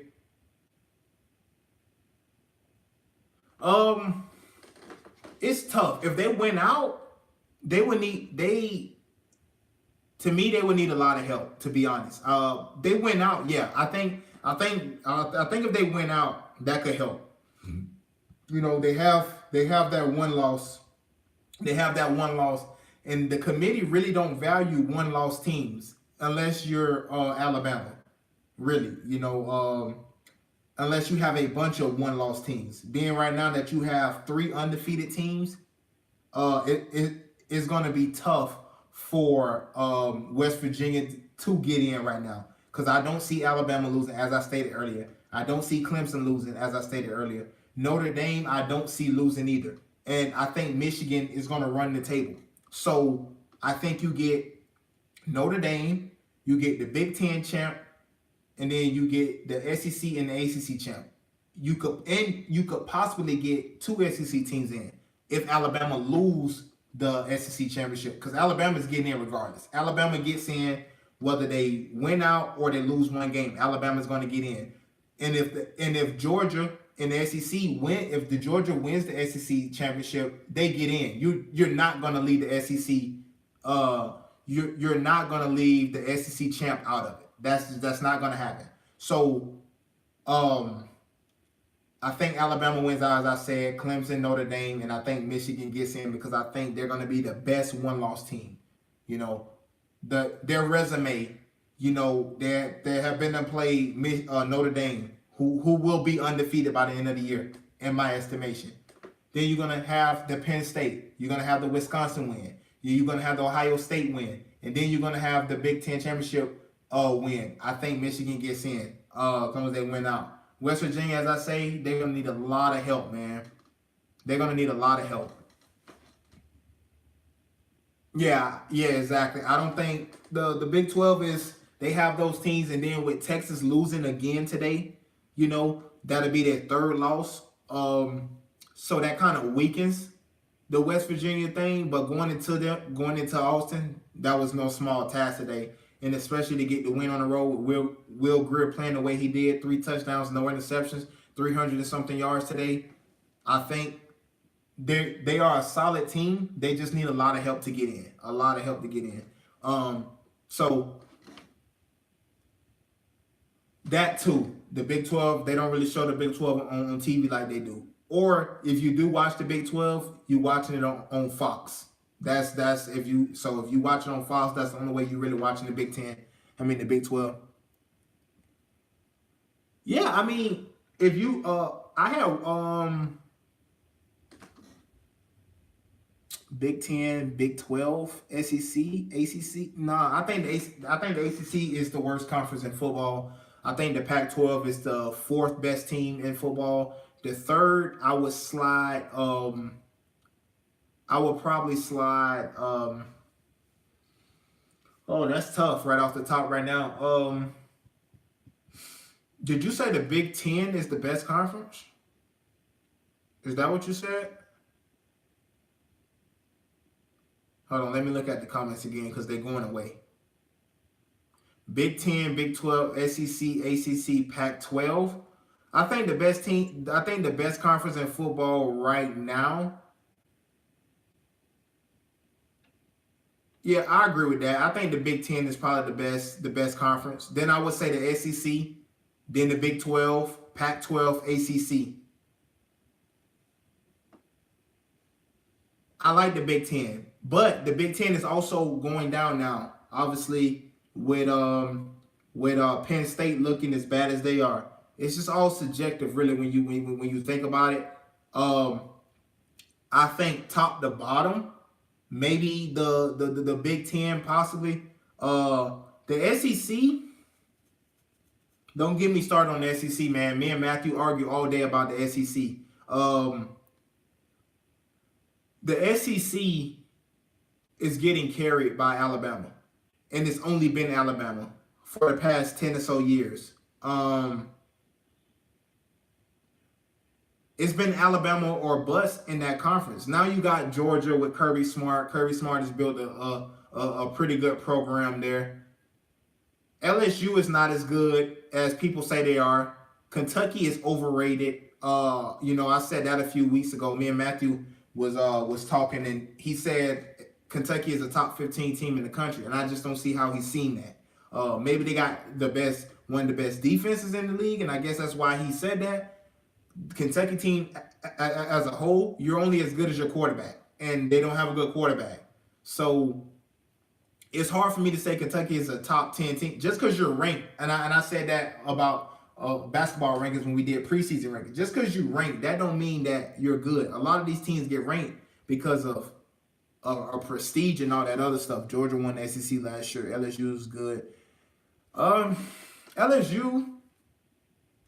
It's tough. If they win out, they would need to me, they would need a lot of help, to be honest. They win out, yeah. I think if they win out, that could help. You know, they have that one loss. They have that one loss, and the committee really don't value one-loss teams unless you're Alabama. Really, you know, unless you have a bunch of one-loss teams. Being right now that you have 3 undefeated teams, it is going to be tough for West Virginia to get in right now, because I don't see Alabama losing, as I stated earlier. I don't see Clemson losing, as I stated earlier. Notre Dame, I don't see losing either. And I think Michigan is going to run the table. So I think you get Notre Dame, you get the Big Ten champ, and then you get the SEC and the ACC champ. You could possibly get 2 SEC teams in if Alabama lose the SEC championship, because Alabama's getting in regardless. Alabama gets in whether they win out or they lose one game. Alabama's going to get in. And if Georgia and the SEC win, if the Georgia wins the SEC championship, they get in. You're not going to leave the SEC. You're not going to leave the SEC champ out of it. That's not going to happen. So, I think Alabama wins out, as I said, Clemson, Notre Dame, and I think Michigan gets in because I think they're going to be the best one-loss team. You know, their resume, you know, they have been to play Notre Dame, who will be undefeated by the end of the year, in my estimation. Then you're going to have the Penn State. You're going to have the Wisconsin win. You're going to have the Ohio State win. And then you're going to have the Big Ten championship win. I think Michigan gets in as long as they win out. West Virginia, as I say, they're going to need a lot of help, man. They're going to need a lot of help. Yeah, exactly. I don't think the Big 12 is, they have those teams, and then with Texas losing again today, you know, that'll be their 3rd loss. So that kind of weakens the West Virginia thing, but going into Austin, that was no small task today. And especially to get the win on the road with Will Grier playing the way he did, 3 touchdowns, no interceptions, 300 and something yards today. I think they are a solid team. They just need a lot of help to get in. So that too, the Big 12, they don't really show the Big 12 on TV like they do. Or if you do watch the Big 12, you're watching it on Fox. That's if you watch it on Fox, that's the only way you're really watching the Big 10. I mean the Big 12. Yeah, I mean, if you I have Big 10, Big 12, SEC, ACC. Nah, I think the ACC is the worst conference in football. I think the Pac-12 is the 4th best team in football. The 3rd, I would slide. I would probably slide. Oh, that's tough right off the top right now. Did you say the Big 10 is the best conference? Is that what you said? Hold on, let me look at the comments again because they're going away. Big 10, Big 12, SEC, ACC, Pac-12. I think the best conference in football right now. Yeah, I agree with that. I think the Big 10 is probably the best conference. Then I would say the SEC, then the Big 12, Pac-12, ACC. I like the Big 10. But the Big Ten is also going down now. Obviously, with Penn State looking as bad as they are, it's just all subjective, really. When you think about it, um, I think top to bottom, maybe the Big Ten possibly. The SEC. Don't get me started on the SEC, man. Me and Matthew argue all day about the SEC. The SEC is getting carried by Alabama, and it's only been Alabama for the past 10 or so years. It's been Alabama or bust in that conference. Now you got Georgia with Kirby Smart. Kirby Smart has built a pretty good program there. LSU is not as good as people say they are. Kentucky is overrated. I said that a few weeks ago. Me and Matthew was talking, and he said Kentucky is a top 15 team in the country, and I just don't see how he's seen that. Maybe they got one of the best defenses in the league, and I guess that's why he said that. Kentucky team as a whole, you're only as good as your quarterback, and they don't have a good quarterback. So it's hard for me to say Kentucky is a top 10 team just because you're ranked. And I said that about basketball rankings when we did preseason rankings. Just because you rank, that don't mean that you're good. A lot of these teams get ranked because of prestige and all that other stuff. Georgia won the SEC last year. LSU is good. LSU,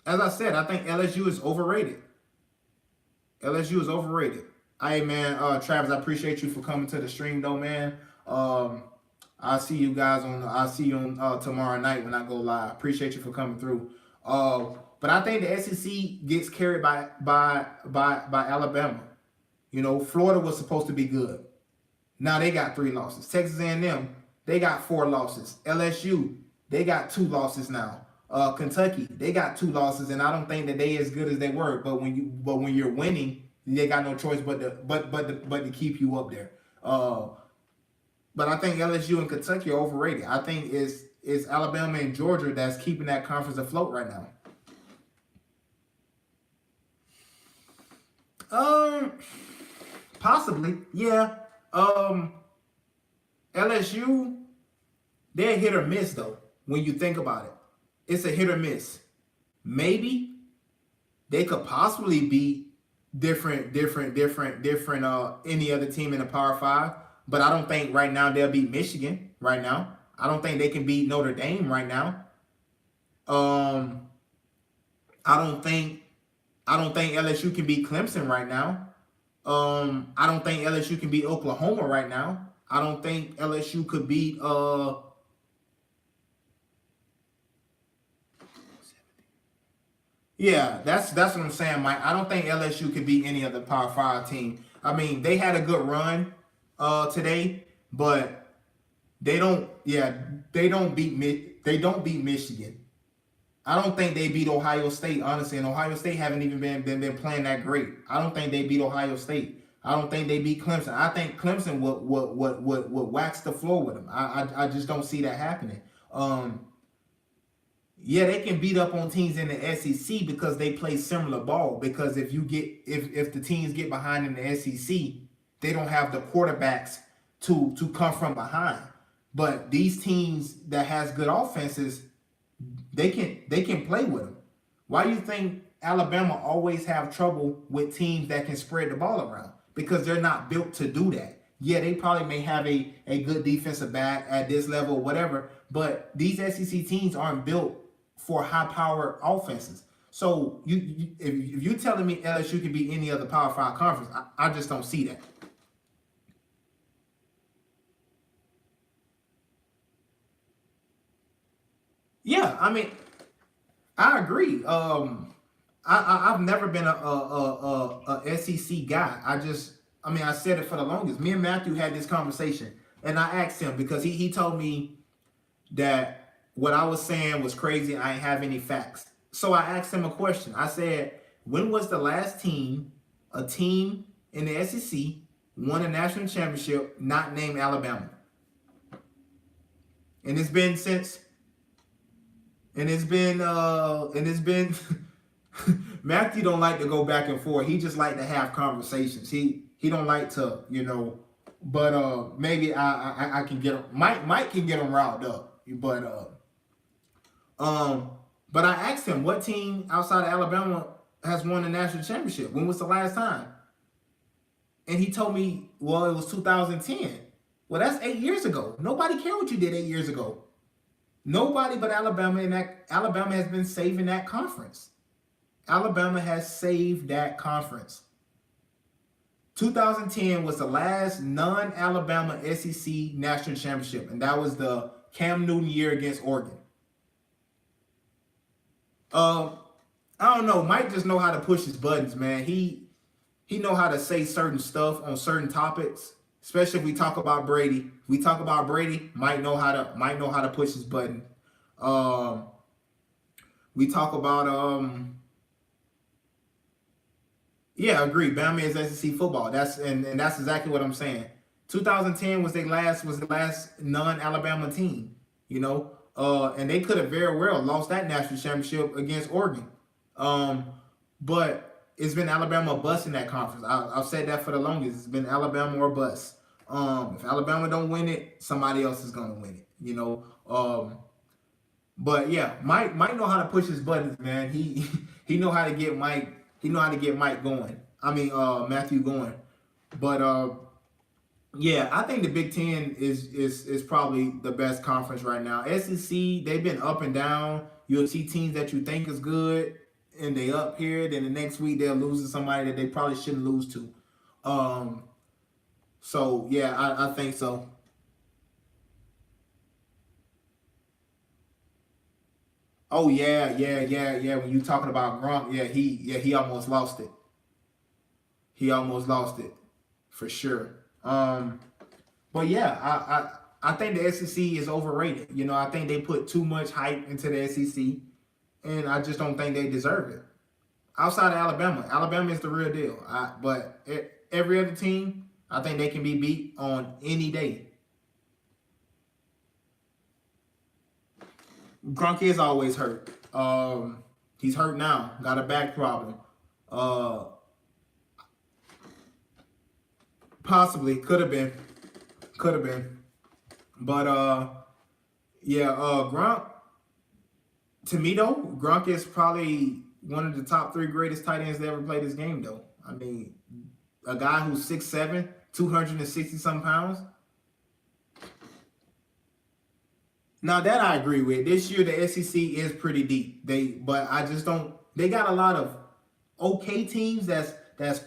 as I said, I think LSU is overrated. LSU is overrated. Hey, man, Travis, I appreciate you for coming to the stream, though, man. I'll see you guys I'll see you on tomorrow night when I go live. Appreciate you for coming through. But I think the SEC gets carried by Alabama. Florida was supposed to be good. Now they got 3 losses. Texas A&M, they got 4 losses. LSU, they got 2 losses now. Kentucky, they got 2 losses, and I don't think that they as good as they were. But when you're winning, they got no choice but to keep you up there. But I think LSU and Kentucky are overrated. I think it's Alabama and Georgia that's keeping that conference afloat right now. Possibly, yeah. LSU, they're hit or miss though. When you think about it, it's a hit or miss. Maybe they could possibly be different any other team in the Power 5. But I don't think right now they'll beat Michigan right now. I don't think they can beat Notre Dame right now. I don't think LSU can beat Clemson right now. I don't think LSU can beat Oklahoma right now. I don't think LSU could beat Yeah, that's what I'm saying, Mike. I don't think LSU could beat any other Power 5 team. I mean, they had a good run today, but they don't beat Michigan. I don't think they beat Ohio State, honestly, and Ohio State haven't even been playing that great. I don't think they beat Ohio State. I don't think they beat Clemson. I think Clemson would wax the floor with them. I just don't see that happening. Yeah, they can beat up on teams in the SEC because they play similar ball. Because if the teams get behind in the SEC, they don't have the quarterbacks to come from behind. But these teams that has good offenses, they can play with them. Why do you think Alabama always have trouble with teams that can spread the ball around? Because they're not built to do that. Yeah, they probably may have a good defensive back at this level, whatever. But these SEC teams aren't built for high-powered offenses. So if you're telling me LSU can beat any other Power 5 conference, I just don't see that. Yeah, I mean, I agree. I've never been a SEC guy. I said it for the longest. Me and Matthew had this conversation, and I asked him because he told me that what I was saying was crazy. I didn't have any facts. So I asked him a question. I said, when was the last a team in the SEC won a national championship not named Alabama? And it's been Matthew don't like to go back and forth. He just like to have conversations. He don't like to, But maybe I can get him. Mike can get him riled up. Um, but I asked him what team outside of Alabama has won the national championship. When was the last time? And he told me, well, it was 2010. Well, that's 8 years ago. Nobody cared what you did 8 years ago. Nobody but Alabama, and that Alabama has been saving that conference. Alabama has saved that conference. 2010 was the last non-Alabama SEC national championship, and that was the Cam Newton year against Oregon. I don't know. Mike just know how to push his buttons, man. He know how to say certain stuff on certain topics, especially if we talk about Brady. If we talk about Brady, Mike know how to push his button. We talk about yeah, agree. Bama is SEC football. That's exactly what I'm saying. 2010 was the last non-Alabama team, and they could have very well lost that national championship against Oregon. But it's been Alabama or bust in that conference. I've said that for the longest. It's been Alabama or bust. If Alabama don't win it, somebody else is gonna win it. But yeah, Mike know how to push his buttons, man. He know how to get Mike. He know how to get Mike going. I mean, Matthew going. But yeah, I think the Big Ten is probably the best conference right now. SEC, they've been up and down. You'll see teams that you think is good, and they up here. Then the next week they're losing somebody that they probably shouldn't lose to. So yeah, I think so. Oh yeah. When you talking about Gronk, he almost lost it. He almost lost it for sure. But yeah, I think the SEC is overrated. I think they put too much hype into the SEC, and I just don't think they deserve it. Outside of Alabama is the real deal. But every other team, I think they can be beat on any day. Gronk is always hurt. He's hurt now. Got a back problem. Possibly could have been, but yeah. Gronk. To me though, Gronk is probably one of the top three greatest tight ends that ever played this game. Though, I mean, a guy who's 6'7", 260 some pounds. Now that I agree with. This year the SEC is pretty deep. But I just don't. They got a lot of okay teams that's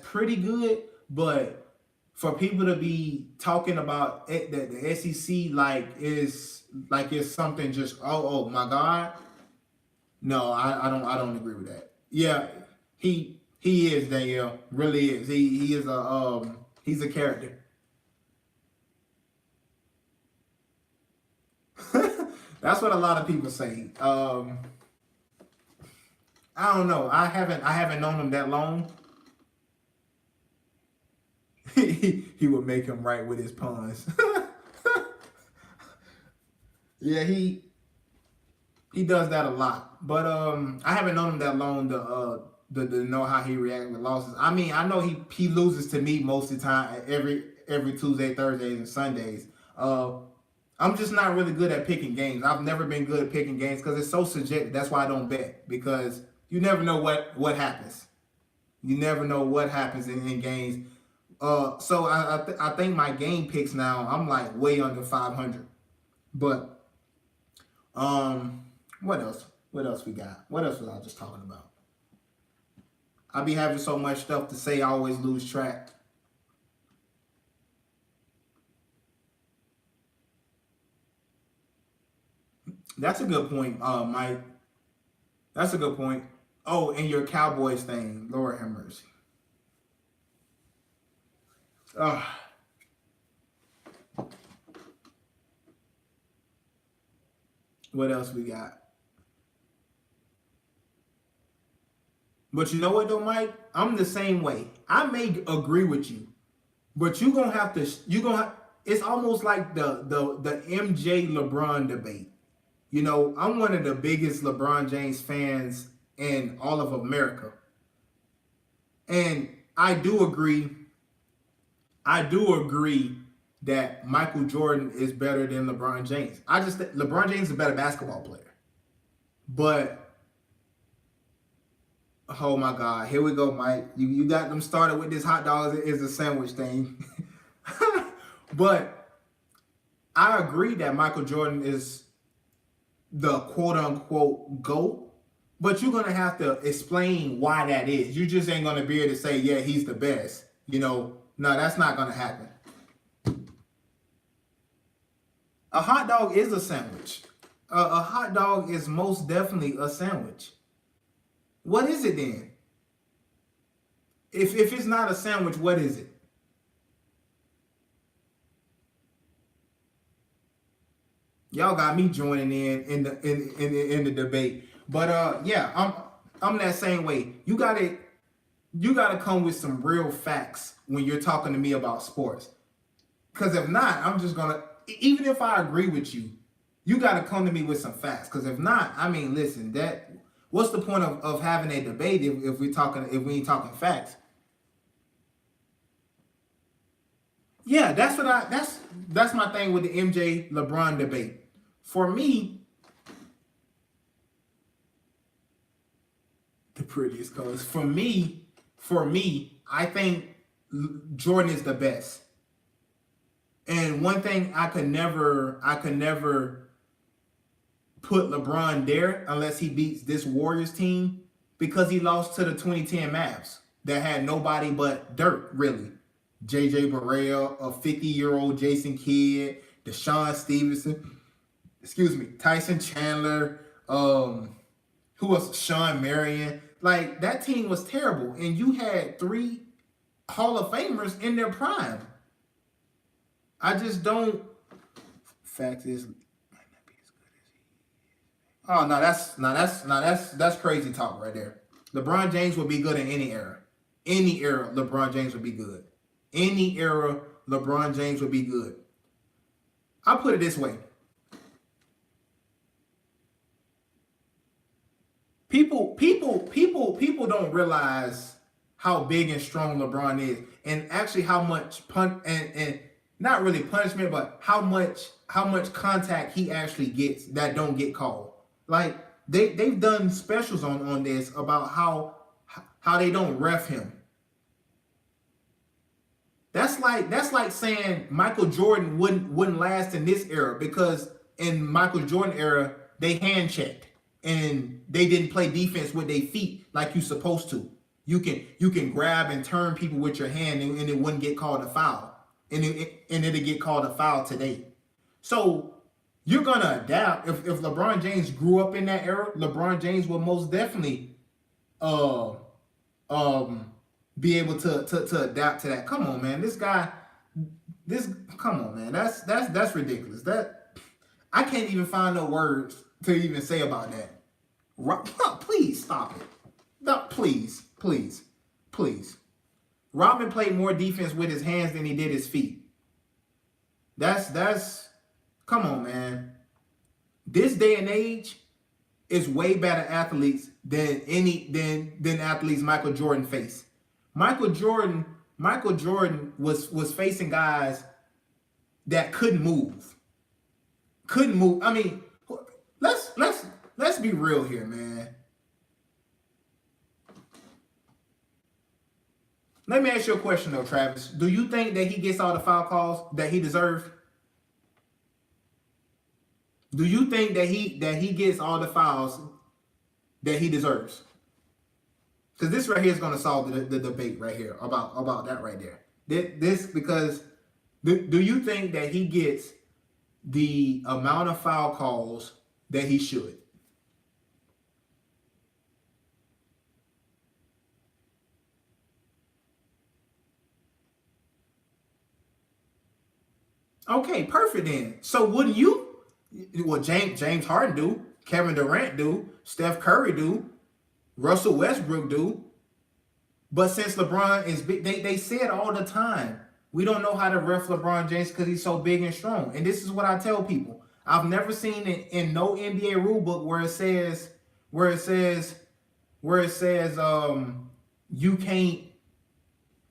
pretty good, but for people to be talking about it, the SEC it's something just oh my God. No, I don't agree with that. Yeah, he is Danielle, really is. He is he's a character. That's what a lot of people say. I don't know. I haven't known him that long. He would make him right with his puns. Yeah, he does that a lot. But I haven't known him that long to know how he reacts with losses. I mean, I know he loses to me most of the time every Tuesday, Thursdays, and Sundays. I'm just not really good at picking games. I've never been good at picking games because it's so subjective. That's why I don't bet, because you never know what happens. You never know what happens in games. So I think my game picks now, I'm like way under 500. But what else? What else we got? What else was I just talking about? I be having so much stuff to say, I always lose track. That's a good point, Mike. That's a good point. Oh, and your Cowboys thing, Lord have mercy. Uh, what else we got? But you know what though, Mike? I'm the same way. I may agree with you, but you gonna have to. It's almost like the MJ LeBron debate. I'm one of the biggest LeBron James fans in all of America, and I do agree. that Michael Jordan is better than LeBron James. I just think LeBron James is a better basketball player. But oh my God, here we go, Mike. You got them started with this hot dog is a sandwich thing. But I agree that Michael Jordan is the quote unquote GOAT. But you're gonna have to explain why that is. You just ain't gonna be able to say, yeah, he's the best. No, that's not gonna happen. A hot dog is a sandwich. A hot dog is most definitely a sandwich. What is it then? If it's not a sandwich, what is it? Y'all got me joining in the debate. But yeah, I'm that same way. You gotta come with some real facts when you're talking to me about sports. Because if not, I'm just gonna, even if I agree with you, you gotta come to me with some facts. Because if not, I mean, listen, what's the point of having a debate if we ain't talking facts? Yeah, that's my thing with the MJ LeBron debate. For me, the prettiest colors. For me, I think Jordan is the best. And one thing I could never put LeBron there unless he beats this Warriors team, because he lost to the 2010 Mavs that had nobody but dirt, really. J.J. Barea, a 50-year-old Jason Kidd, Deshaun Stevenson, Tyson Chandler, who was Sean Marion. Like, that team was terrible. And you had 3 Hall of Famers in their prime. I just don't. Fact is, might not be as good as he is. Oh, that's crazy talk right there. LeBron James would be good in any era. Any era, LeBron James would be good. Any era, LeBron James would be good. I'll put it this way. People don't realize how big and strong LeBron is, and actually how much and not really punishment, but how much contact he actually gets that don't get called. Like they've done specials on this about how they don't ref him. That's like saying Michael Jordan wouldn't last in this era, because in Michael Jordan era they hand checked and they didn't play defense with their feet like you're supposed to. You can grab and turn people with your hand and it wouldn't get called a foul. And it'll get called a foul today. So you're gonna adapt. If LeBron James grew up in that era, LeBron James will most definitely be able to adapt to that. Come on, man. Come on, man. That's ridiculous. That I can't even find no words to even say about that. Please stop it. No, please. Rodman played more defense with his hands than he did his feet. That's come on, man. This day and age is way better athletes than athletes Michael Jordan faced. Michael Jordan was facing guys that couldn't move. I mean, let's be real here, man. Let me ask you a question though, Travis. Do you think that he gets all the foul calls that he deserves? Do you think that he gets all the fouls that he deserves? Because this right here is going to solve the debate right here about that right there. Because do you think that he gets the amount of foul calls that he should? Okay, perfect then. So wouldn't you? Well, James Harden do, Kevin Durant do, Steph Curry do, Russell Westbrook do. But since LeBron is big, they say it all the time. We don't know how to ref LeBron James because he's so big and strong. And this is what I tell people. I've never seen it in no NBA rule book where it says you can't,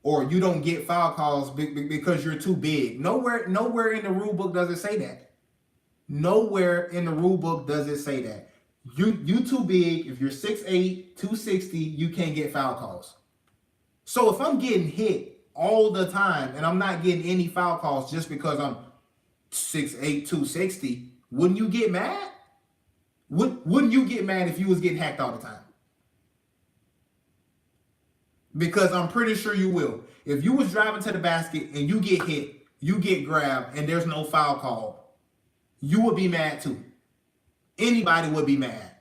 or you don't get foul calls because you're too big. Nowhere in the rule book does it say that. Nowhere in the rule book does it say that. You too big. If you're 6'8", 260, you can't get foul calls. So if I'm getting hit all the time and I'm not getting any foul calls just because I'm 6'8", 260, wouldn't you get mad? Wouldn't you get mad if you was getting hacked all the time? Because I'm pretty sure you will. If you was driving to the basket and you get hit, you get grabbed, and there's no foul call, you would be mad too. Anybody would be mad.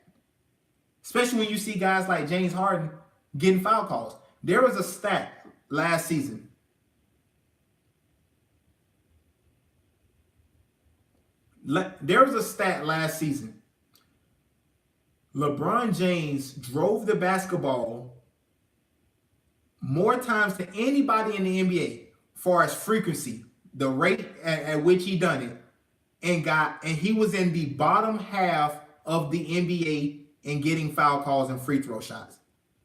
Especially when you see guys like James Harden getting foul calls. There was a stat last season. There was a stat last season. LeBron James drove the basketball more times than anybody in the NBA, far as frequency, the rate at which he done it, and he was in the bottom half of the NBA in getting foul calls and free throw shots.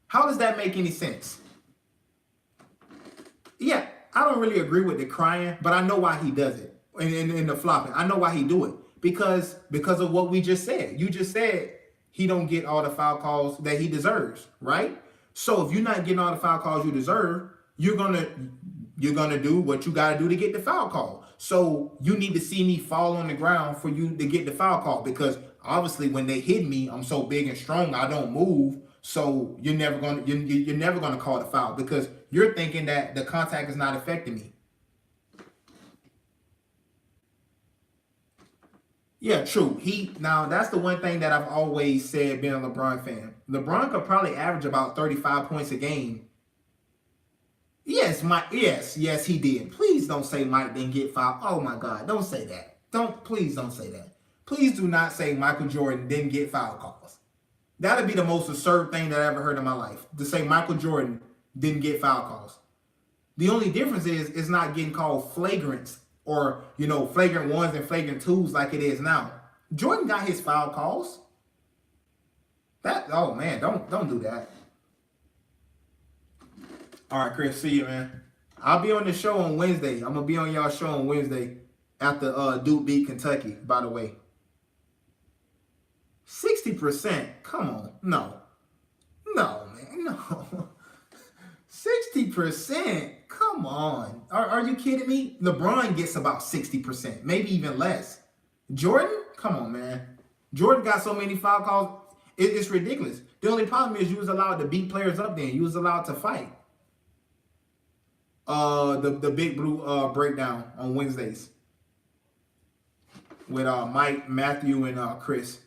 How does that make any sense? Yeah, I don't really agree with the crying, but I know why he does it. And the flopping, I know why he do it. Because of what we just said. You just said he don't get all the foul calls that he deserves, right? So if you're not getting all the foul calls you deserve, you're gonna do what you gotta do to get the foul call. So you need to see me fall on the ground for you to get the foul call, because obviously when they hit me, I'm so big and strong, I don't move. So you're never gonna call the foul because you're thinking that the contact is not affecting me. Yeah, true. Now that's the one thing that I've always said being a LeBron fan. LeBron could probably average about 35 points a game. Yes, yes, he did. Please don't say Mike didn't get fouled. Oh my God, don't say that. Please don't say that. Please do not say Michael Jordan didn't get foul calls. That'd be the most absurd thing that I ever heard in my life, to say Michael Jordan didn't get foul calls. The only difference is it's not getting called flagrants, or, flagrant ones and flagrant twos like it is now. Jordan got his foul calls. Oh man, don't do that. All right, Chris, see you, man. I'll be on the show on Wednesday. I'm gonna be on y'all show on Wednesday after Duke beat Kentucky, by the way. 60%? Come on. No, man, no. 60%? Come on. Are you kidding me? LeBron gets about 60%, maybe even less. Jordan? Come on, man. Jordan got so many foul calls, it's ridiculous. The only problem is you was allowed to beat players up then. You was allowed to fight. The Big Blue breakdown on Wednesdays with Mike, Matthew, and Chris.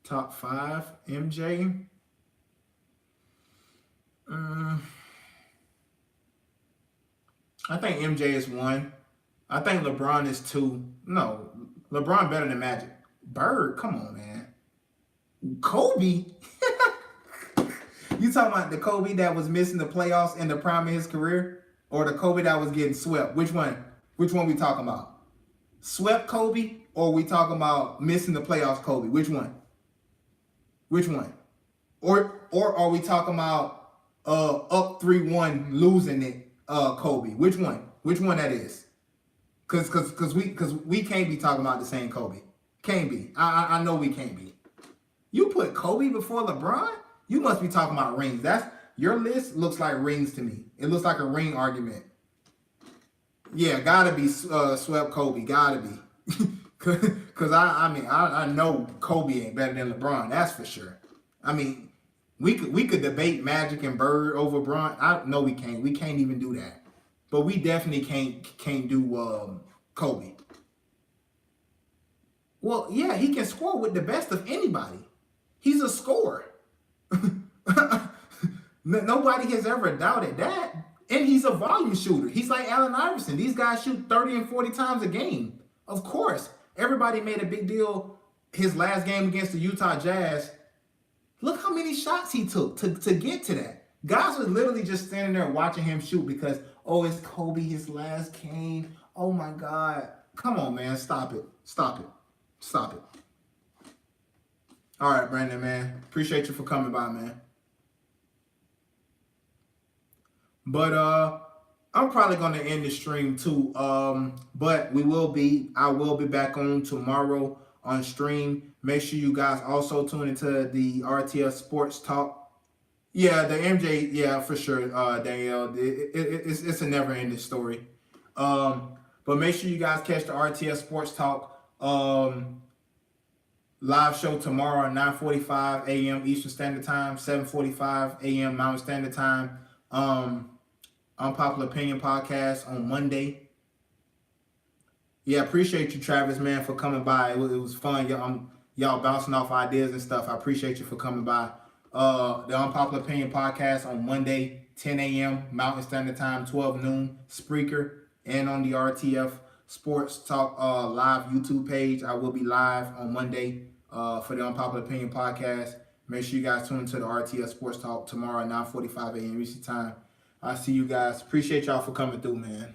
Top 5, MJ. I think MJ is 1. I think LeBron is 2. No, LeBron better than Magic. Bird, come on, man. Kobe? You talking about the Kobe that was missing the playoffs in the prime of his career? Or the Kobe that was getting swept? Which one? Which one we talking about? Swept Kobe, or we talking about missing the playoffs Kobe? Which one? Which one? Or are we talking about up 3-1 losing it Kobe? Which one? Which one that is? Cause we can't be talking about the same Kobe. Can't be. I know we can't be. You put Kobe before LeBron? You must be talking about rings. Your list looks like rings to me. It looks like a ring argument. Yeah, gotta be swept Kobe. Gotta be. Cause I know Kobe ain't better than LeBron. That's for sure. I mean, we could debate Magic and Bird over Bron. No, we can't. We can't even do that. But we definitely can't do Kobe. Well, yeah, he can score with the best of anybody. He's a scorer. Nobody has ever doubted that. And he's a volume shooter. He's like Allen Iverson. These guys shoot 30 and 40 times a game. Of course. Everybody made a big deal his last game against the Utah Jazz. Look how many shots he took to get to that. Guys was literally just standing there watching him shoot because, oh, it's Kobe, his last game. Oh, my God. Come on, man. Stop it. Stop it. Stop it. All right, Brandon, man. Appreciate you for coming by, man. But I'm probably gonna end the stream too. But I will be back on tomorrow on stream. Make sure you guys also tune into the RTS Sports Talk. Yeah, the MJ, yeah, for sure, Danielle. It's a never ending story. But make sure you guys catch the RTS Sports Talk live show tomorrow at 9:45 a.m. Eastern Standard Time, 7:45 a.m. Mountain Standard Time. Unpopular Opinion Podcast on Monday. Yeah, appreciate you, Travis, man, for coming by. It was fun. Y'all bouncing off ideas and stuff. I appreciate you for coming by. The Unpopular Opinion Podcast on Monday, 10 a.m. Mountain Standard Time, 12 noon, Spreaker, and on the RTF Sports Talk live YouTube page. I will be live on Monday for the Unpopular Opinion Podcast. Make sure you guys tune into the RTF Sports Talk tomorrow at 9:45 a.m. Eastern Time. I see you guys. Appreciate y'all for coming through, man.